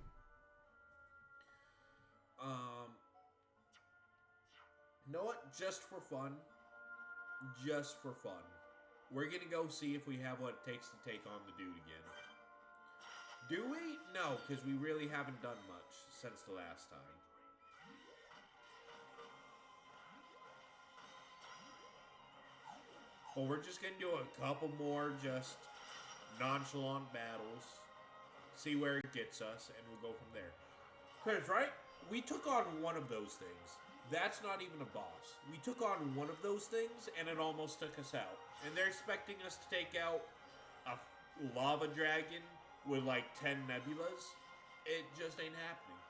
You know what? Just for fun. We're going to go see if we have what it takes to take on the dude again. Do we? No, because we really haven't done much since the last time. But we're just going to do a couple more just nonchalant battles. See where it gets us, and we'll go from there. Because, right? We took on one of those things. That's not even a boss. We took on one of those things, and it almost took us out. And they're expecting us to take out a lava dragon with like 10 nebulas. It just ain't happening.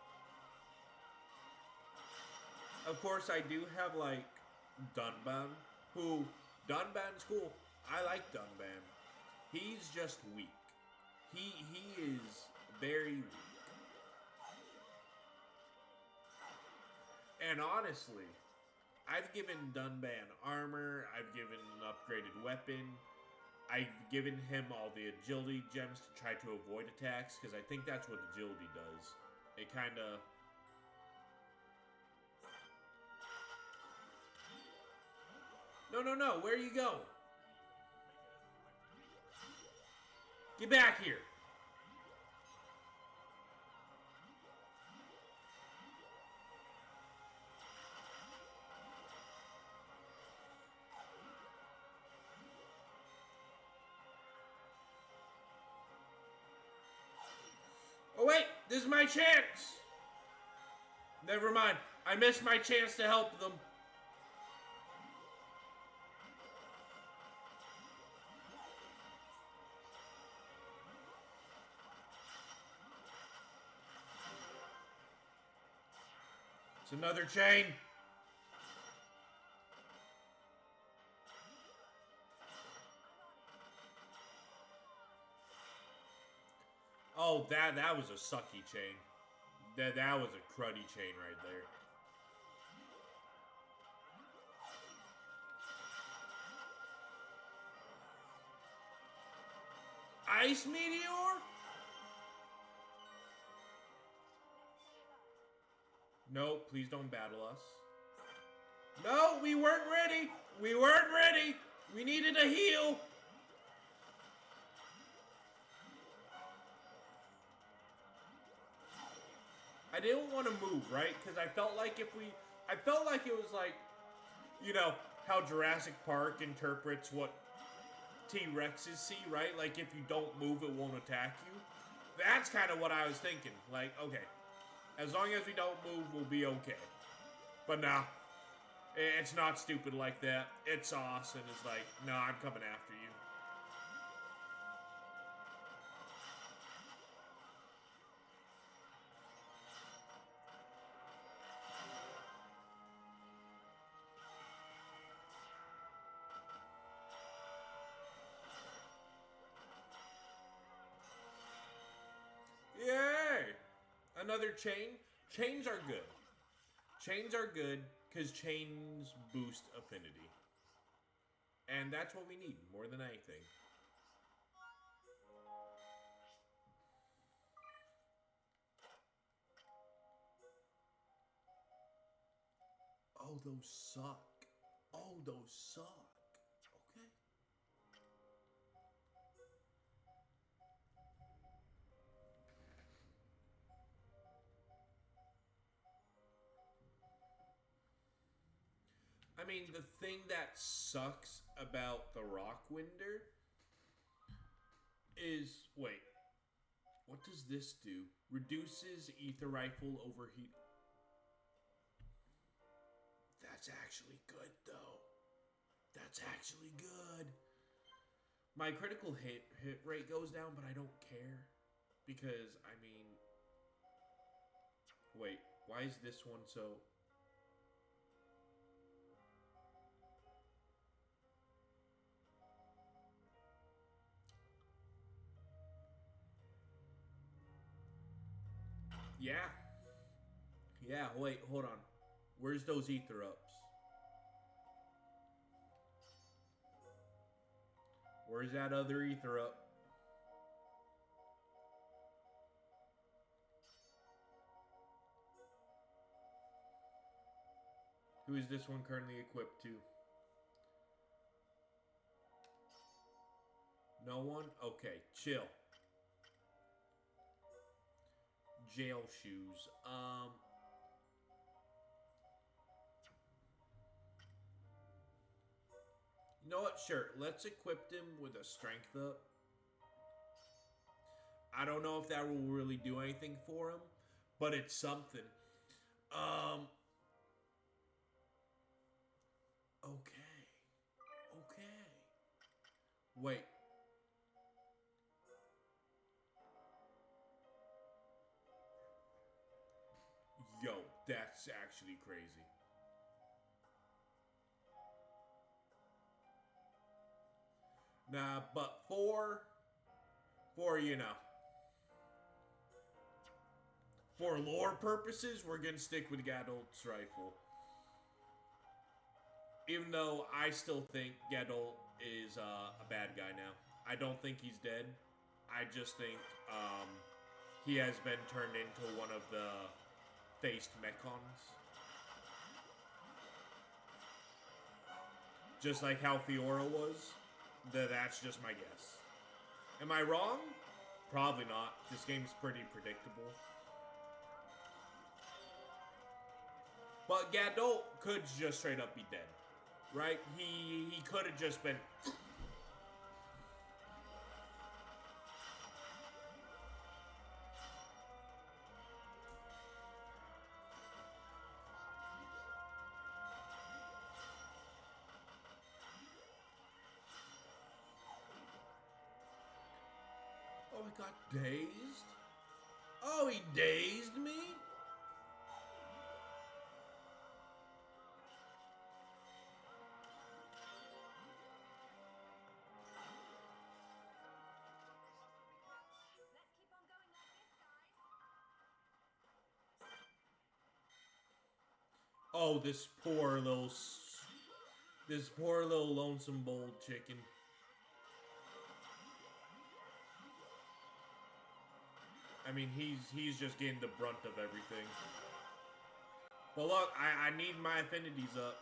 Of course, I do have like Dunban, who Dunban's cool. I like Dunban. He's just weak. He is very weak. And honestly, I've given Dunban armor, I've given an upgraded weapon, I've given him all the agility gems to try to avoid attacks, because I think that's what agility does. It kinda... No, where you go? Get back here! Oh wait, this is my chance! Never mind, I missed my chance to help them. It's another chain. Oh, that was a sucky chain. That was a cruddy chain right there. Ice meteor? No, please don't battle us. No, we weren't ready. We weren't ready. We needed a heal. I didn't want to move, right? Because I felt like I felt like it was like, you know, how Jurassic Park interprets what T-Rexes see, right? Like, if you don't move, it won't attack you. That's kind of what I was thinking. Like, okay, as long as we don't move, we'll be okay. But nah, it's not stupid like that. It's sauce, and it's like, no, I'm coming after you. Yay! Another chain. Chains are good. Chains are good because chains boost affinity. And that's what we need more than anything. Oh, those suck. Oh, those suck. Okay. I mean, the thing that sucks about the Rockwinder is... Wait. What does this do? Reduces ether rifle overheat. That's actually good, though. That's actually good. My critical hit rate goes down, but I don't care. Because, I mean... Wait, why is this one so... Yeah. Yeah, wait, hold on. Where's those ether ups? Where's that other ether up? Who is this one currently equipped to? No one? Okay, chill. Jail shoes. You know what? Sure. Let's equip him with a strength up. I don't know if that will really do anything for him, but it's something. Okay. Okay. Wait. Yo, that's actually crazy. Nah, but for you know, for lore purposes, we're gonna stick with Gadolt's rifle. Even though I still think Gadolt is a bad guy now. I don't think he's dead. I just think he has been turned into one of the faced mechons. Just like how Fiora was. That's just my guess. Am I wrong? Probably not. This game's pretty predictable. But Gadolt could just straight up be dead. Right? He could have just been... Oh, I got dazed? Oh, he dazed me? Oh, this poor little lonesome bold chicken. I mean, he's just getting the brunt of everything. But look, I need my affinities up.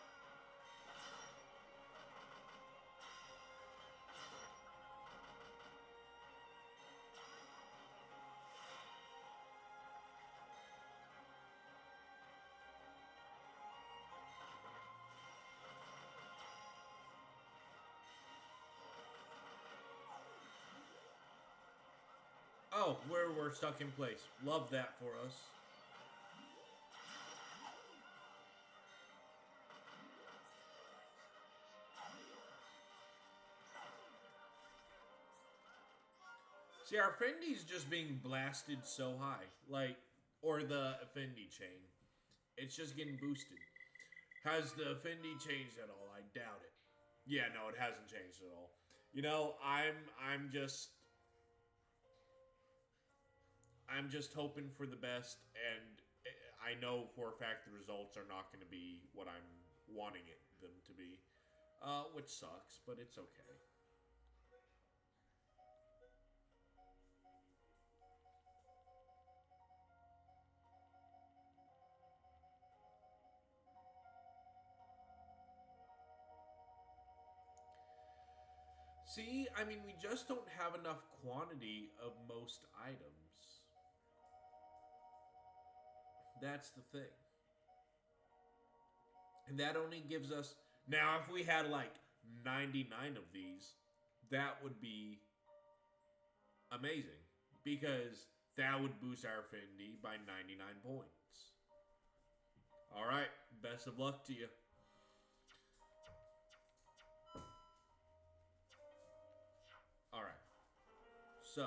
Oh, we're stuck in place. Love that for us. See, our affinity's just being blasted so high. Like, or the affinity chain. It's just getting boosted. Has the affinity changed at all? I doubt it. Yeah, no, it hasn't changed at all. You know, I'm just hoping for the best, and I know for a fact the results are not going to be what I'm wanting them to be, which sucks, but it's okay. See, I mean, we just don't have enough quantity of most items. That's the thing. And that only gives us... Now, if we had like 99 of these, that would be amazing. Because that would boost our affinity by 99 points. Alright, best of luck to you. So.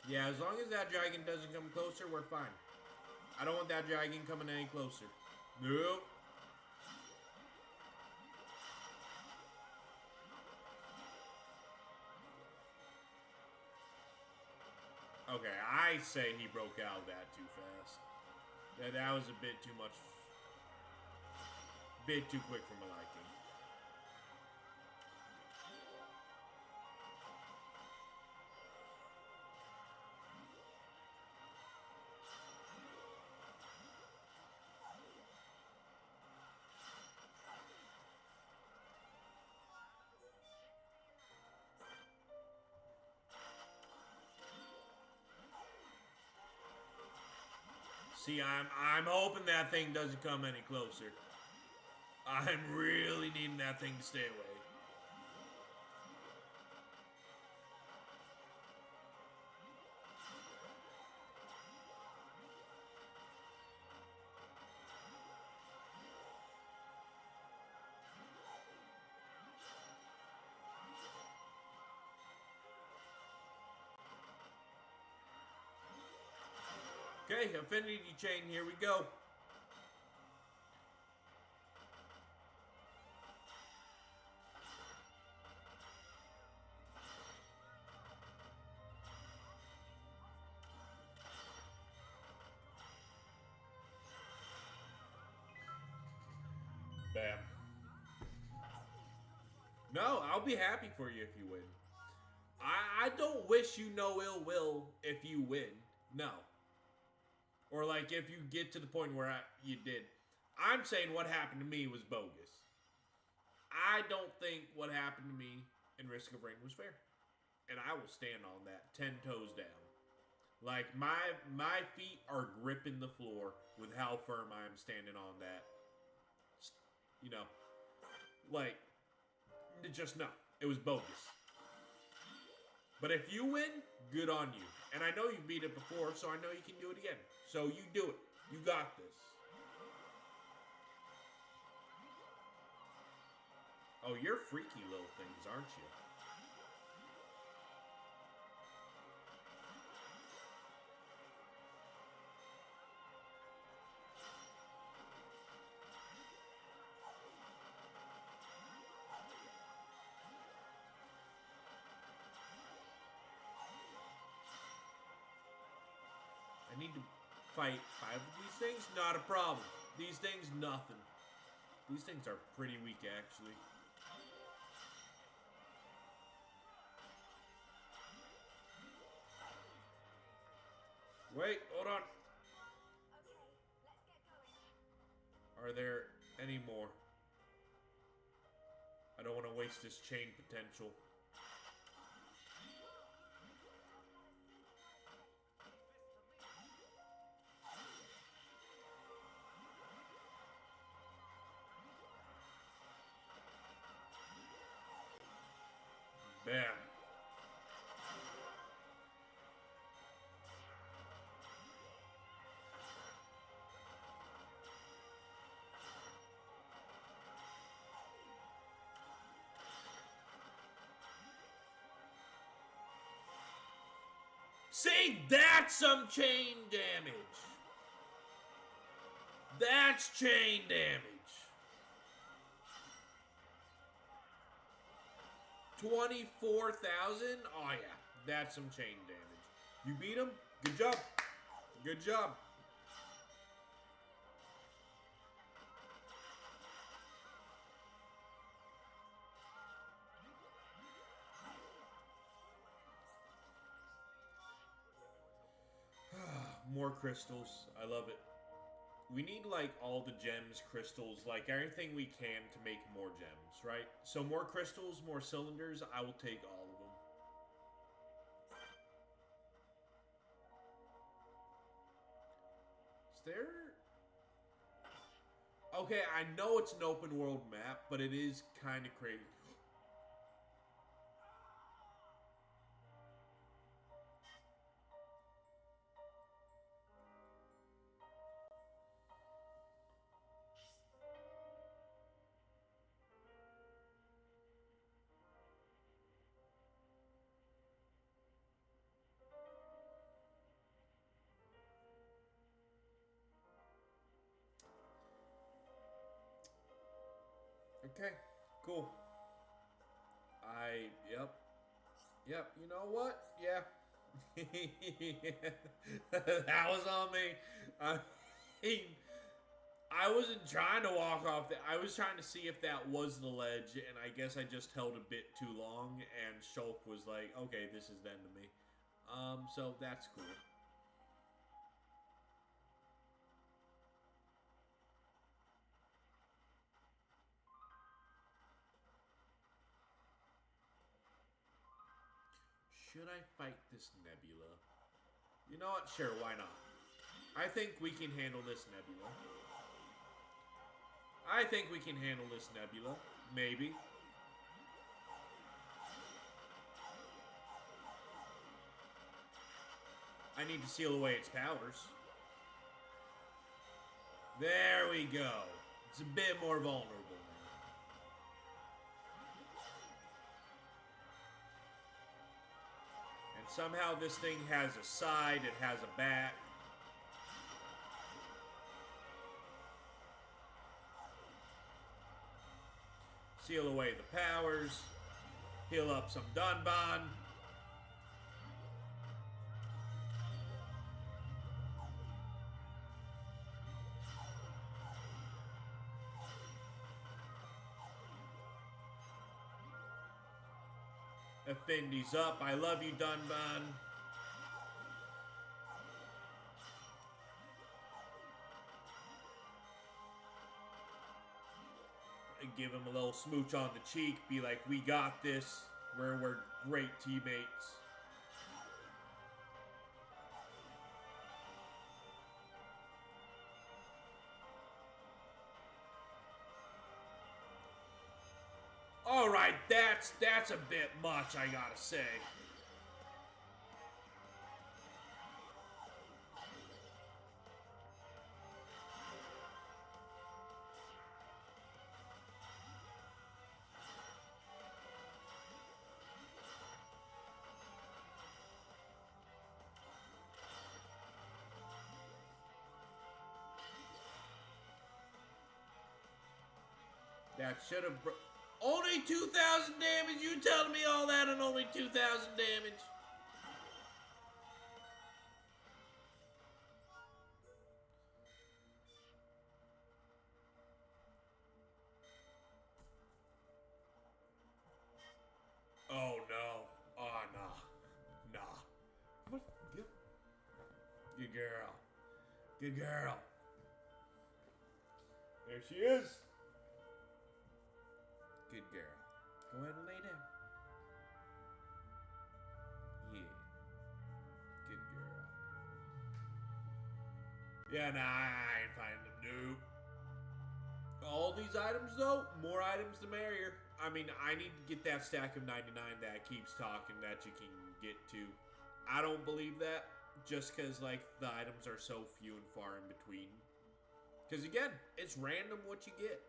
Yeah, as long as that dragon doesn't come closer, we're fine. I don't want that dragon coming any closer. Nope. Okay, I say he broke out that too fast. That was a bit too much. Bit too quick for my liking. See, I'm hoping that thing doesn't come any closer. I'm really needing that thing to stay away. Okay, affinity chain, here we go. Bam. No, I'll be happy for you if you win. I don't wish you no ill will if you win. No. Or like if you get to the point where you did. I'm saying what happened to me was bogus. I don't think what happened to me in Risk of Rain was fair. And I will stand on that 10 toes down. Like my feet are gripping the floor with how firm I am standing on that. You know, like just no, it was bogus. But if you win, good on you. And I know you beat it before, so I know you can do it again. So you do it. You got this. Oh, you're freaky little things, aren't you? I need to fight 5 of these things? Not a problem. These things, nothing. These things are pretty weak, actually. Wait, hold on. Are there any more? I don't want to waste this chain potential. Bam. See, that's some chain damage. That's chain damage. 24,000? Oh yeah, that's some chain damage. You beat him? Good job. Good job. More crystals. I love it. We need like all the gems, crystals, like everything we can to make more gems, right? So more crystals, more cylinders, I will take all of them. Is there... Okay, I know it's an open world map, but it is kind of crazy. Okay, cool. Yep, you know what? Yeah. That was on me. I mean, I wasn't trying to walk off that. I was trying to see if that was the ledge, and I guess I just held a bit too long, and Shulk was like, okay, this is the end of me. So that's cool. Should I fight this Nebula? You know what? Sure, why not? I think we can handle this Nebula. I think we can handle this Nebula. Maybe. I need to seal away its powers. There we go. It's a bit more vulnerable now. And somehow this thing has a side, it has a back. Seal away the powers. Heal up some Dunban. Affinities up. I love you, Dunban. Give him a little smooch on the cheek. Be like, we got this. We're great teammates. All right, that's a bit much, I gotta say. That should have. Only 2,000 damage? You telling me all that and only 2,000 damage? Oh no. Oh no. Nah. What? Good girl. Good girl. There she is. Good girl. Go ahead and lay down. Yeah. Good girl. Yeah, nah, I ain't finding them, dude. All these items, though, more items the merrier. I mean, I need to get that stack of 99 that keeps talking that you can get to. I don't believe that, just because, like, the items are so few and far in between. Because, again, it's random what you get.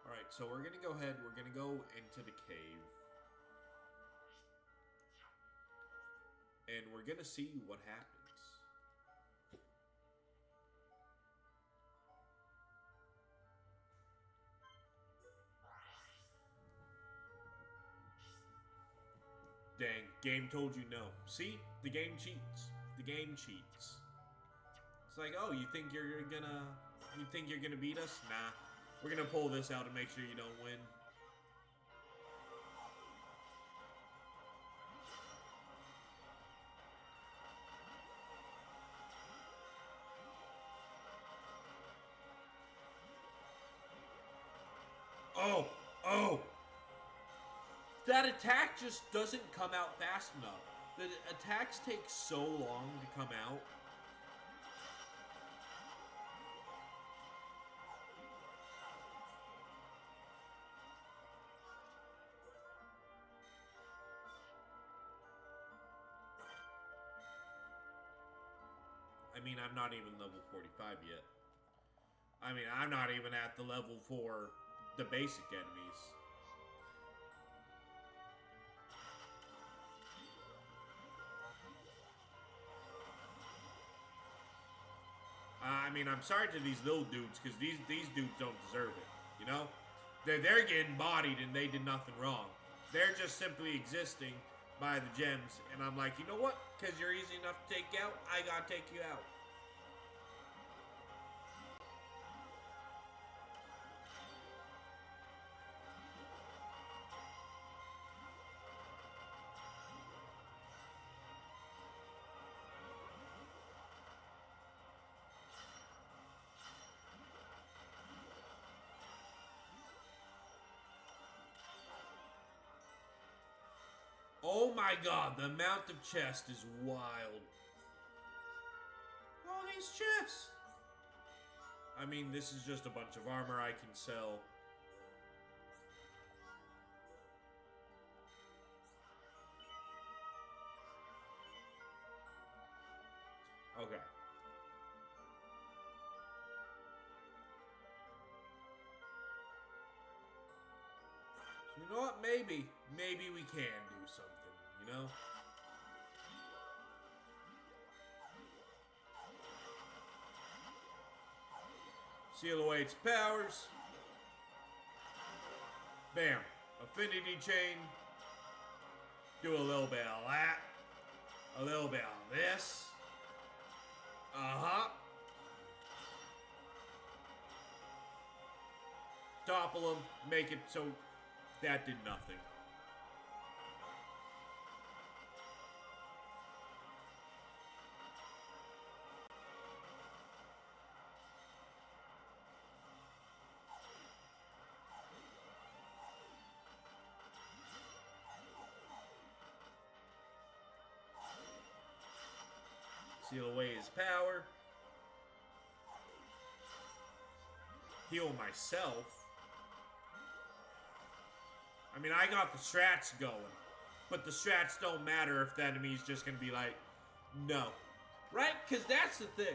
Alright, so we're going to go ahead. We're going to go into the cave. And we're going to see what happens. Dang, game told you no. See? The game cheats. The game cheats. It's like, oh, you think you're gonna beat us? Nah. We're gonna pull this out to make sure you don't win. Oh! That attack just doesn't come out fast enough. The attacks take so long to come out. I mean, I'm not even level 45 yet. I mean, I'm not even at the level for the basic enemies. I mean, I'm sorry to these little dudes, because these dudes don't deserve it, you know? They're getting bodied and they did nothing wrong. They're just simply existing by the gems, and I'm like, you know what? Because you're easy enough to take out, I gotta take you out. Oh my god, the amount of chest is wild. All these chests. I mean, this is just a bunch of armor I can sell. Okay. So you know what? Maybe we can do something, you know? Seal away its powers. Bam. Affinity chain. Do a little bit of that. A little bit of this. Uh-huh. Topple them. Make it so that did nothing. Seal away his power. Heal myself. I mean, I got the strats going. But the strats don't matter if the enemy's just gonna be like, no. Right? Because that's the thing.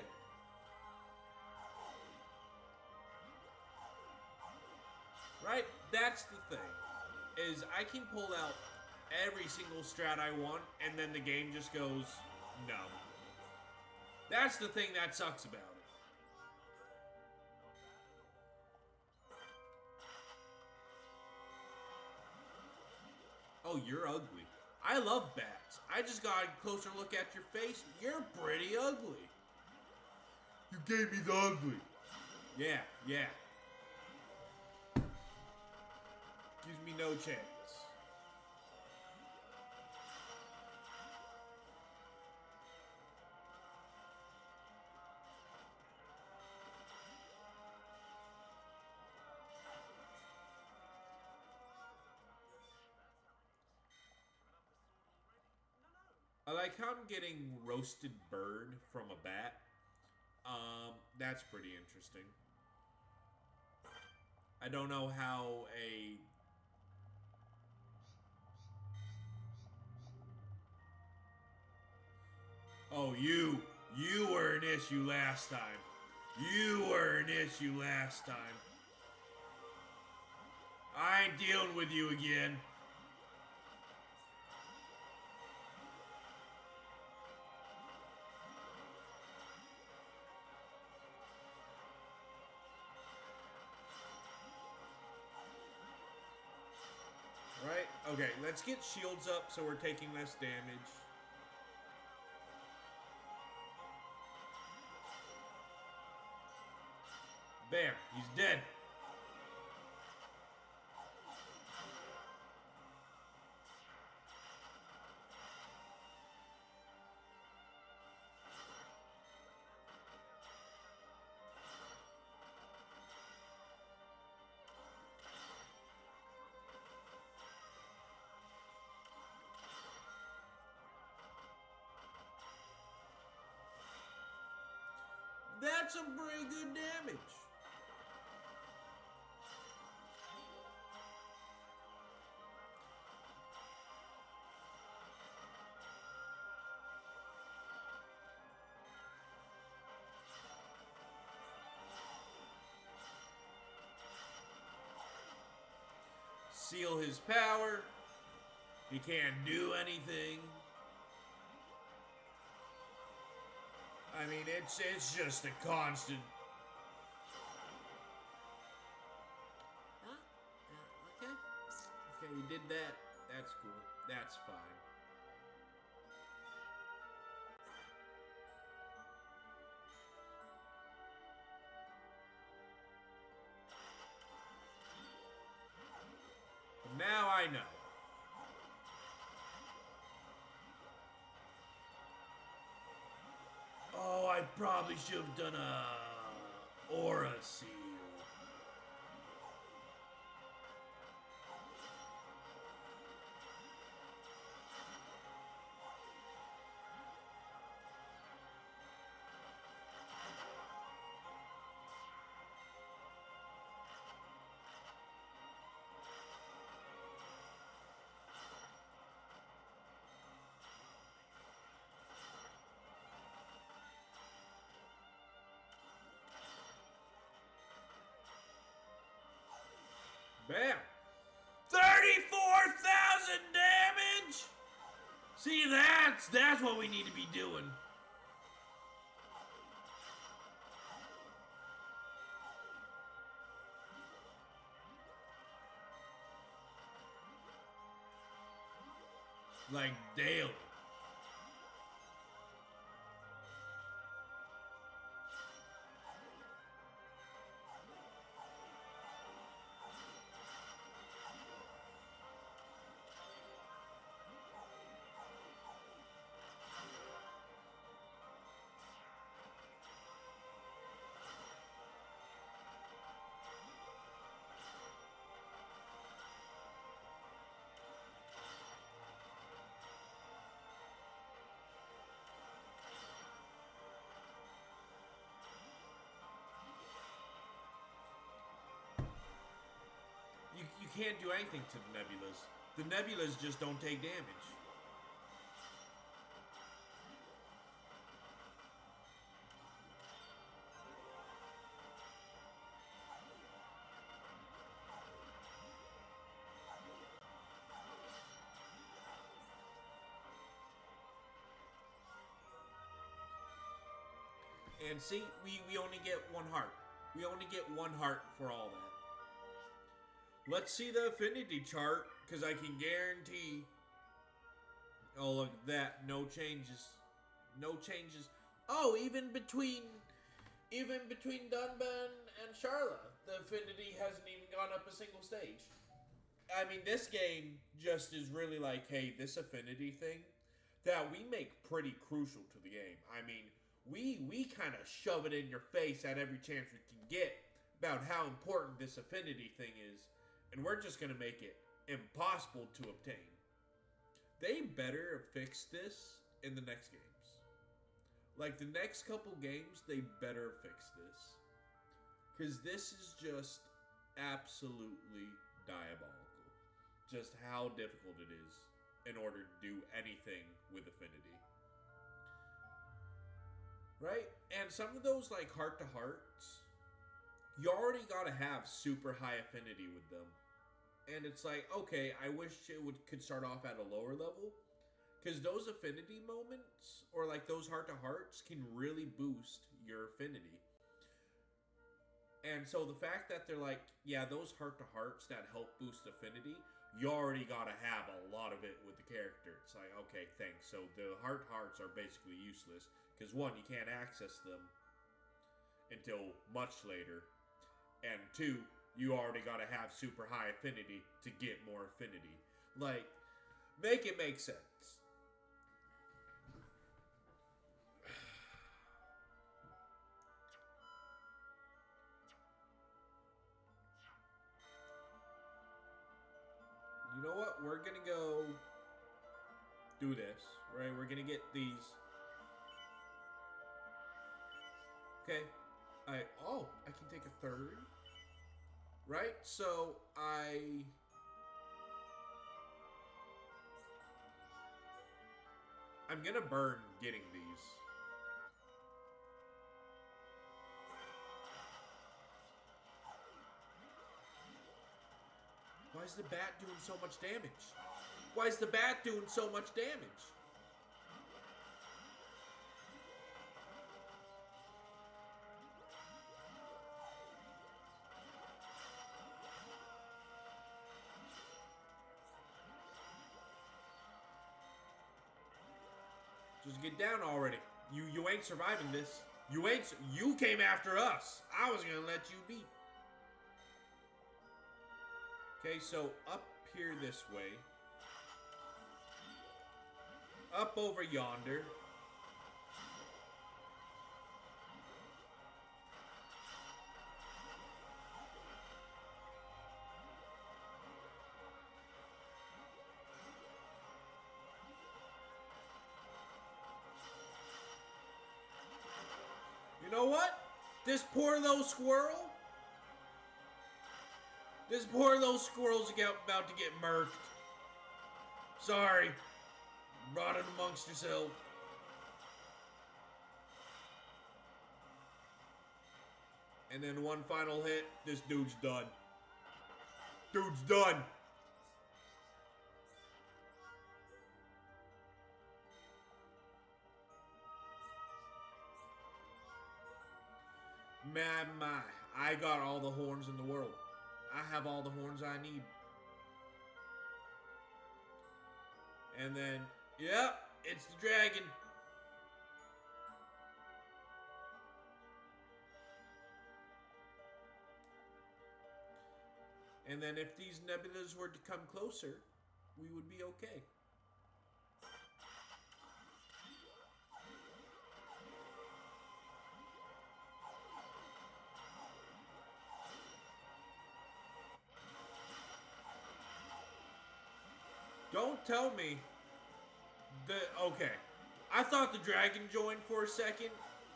Right? That's the thing. Is I can pull out every single strat I want, and then the game just goes, no. That's the thing that sucks about it. Oh, you're ugly. I love bats. I just got a closer look at your face. You're pretty ugly. You gave me the ugly. Yeah, yeah. Gives me no chance. I like how I'm getting roasted bird from a bat. That's pretty interesting. I don't know how a... Oh, you were an issue last time. You were an issue last time. I ain't dealing with you again. Right? Okay, let's get shields up so we're taking less damage. Bam, he's dead. That's some pretty good damage. Seal his power. He can't do anything. I mean, it's just a constant. Huh? Okay. Okay, you did that. That's cool. That's fine. Now I know. Oh, I probably should have done a aura seal. Bam! 34,000 damage! See, that's what we need to be doing. Like daily. You can't do anything to the nebulas. The nebulas just don't take damage. And see, we only get one heart. We only get one heart for all that. Let's see the affinity chart, because I can guarantee. Oh, look at that. No changes. No changes. Oh, even between Dunban and Charla, the affinity hasn't even gone up a single stage. I mean, this game just is really like, hey, this affinity thing that we make pretty crucial to the game. I mean, we kind of shove it in your face at every chance we can get about how important this affinity thing is, and we're just going to make it impossible to obtain. They better fix this in the next games. Like, the next couple games, they better fix this. Because this is just absolutely diabolical. Just how difficult it is in order to do anything with affinity. Right? And some of those, like, heart-to-hearts, you already gotta have super high affinity with them. And it's like, okay, I wish it could start off at a lower level. Because those affinity moments, or like those heart-to-hearts, can really boost your affinity. And so the fact that they're like, yeah, those heart-to-hearts that help boost affinity, you already gotta have a lot of it with the character. It's like, okay, thanks. So the heart-to-hearts are basically useless. Because one, you can't access them until much later. And two, you already gotta have super high affinity to get more affinity. Like, make it make sense. You know what? We're gonna go do this, right? We're gonna get these. Okay. I can take a third. Right? So I'm gonna burn getting these. Why is the bat doing so much damage? Why is the bat doing so much damage? Just get down already. You ain't surviving this. You came after us. I was gonna let you be. Okay, so up here this way. Up over yonder. You know what? This poor little squirrel. This poor little squirrel's about to get murked. Sorry. Brought it amongst yourself. And then one final hit. This dude's done. Dude's done. My. I got all the horns in the world. I have all the horns I need. And then, yep, it's the dragon. And then if these nebulas were to come closer, we would be okay. Don't tell me that. Okay. I thought the dragon joined for a second.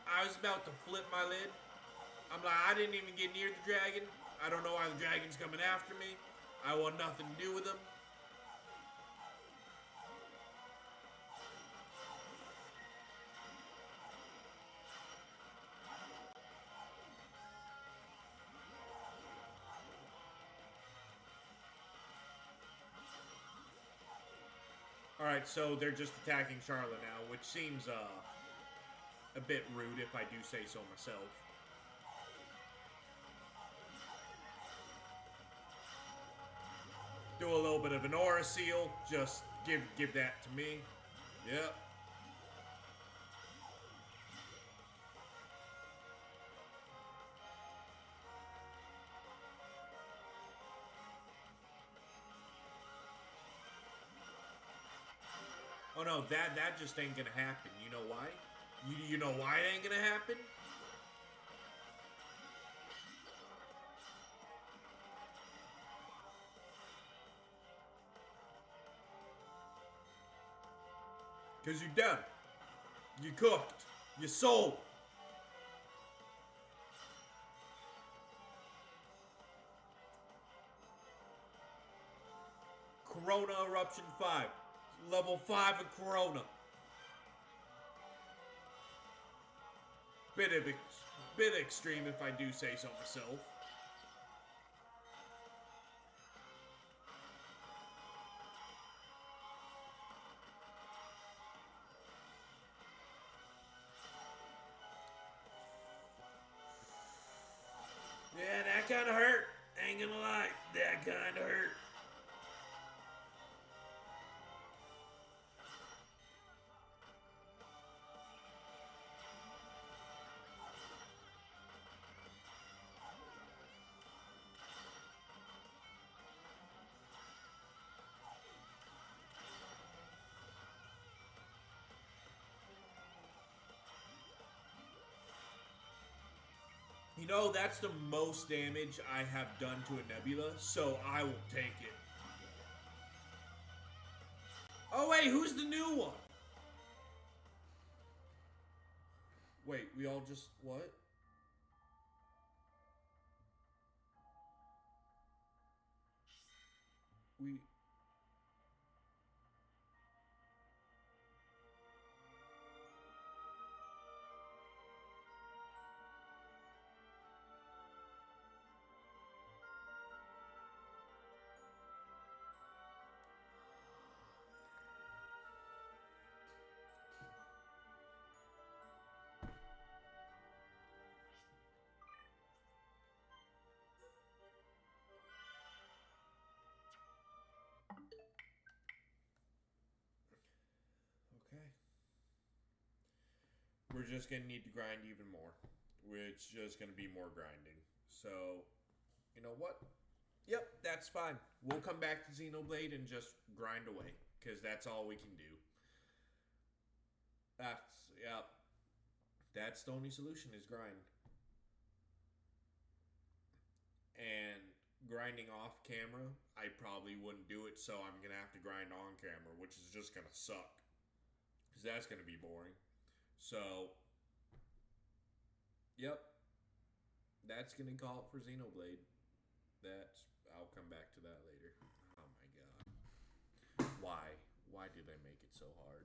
I was about to flip my lid. I'm like, I didn't even get near the dragon. I don't know why the dragon's coming after me. I want nothing to do with him. Alright, so they're just attacking Charlotte now, which seems a bit rude if I do say so myself. Do a little bit of an aura seal, just give that to me. Yep. Oh no, that just ain't gonna happen. You know why? You know why it ain't gonna happen? Because you're done. You cooked. You sold. Corona Eruption 5. Level 5 of Corona. Bit extreme if I do say so myself. Yeah, that kind of hurt. Ain't gonna lie, that kind of hurt. You know, that's the most damage I have done to a nebula, so I will take it. Oh wait, who's the new one? Wait, we all just, what? We... we're just going to need to grind even more. It's just going to be more grinding. So, you know what? Yep, that's fine. We'll come back to Xenoblade and just grind away, because that's all we can do. That's the only solution is grind. And grinding off camera, I probably wouldn't do it, so I'm going to have to grind on camera, which is just going to suck. Because that's going to be boring. So, yep. That's going to call it for Xenoblade. I'll come back to that later. Oh my god. Why? Why did I make it so hard?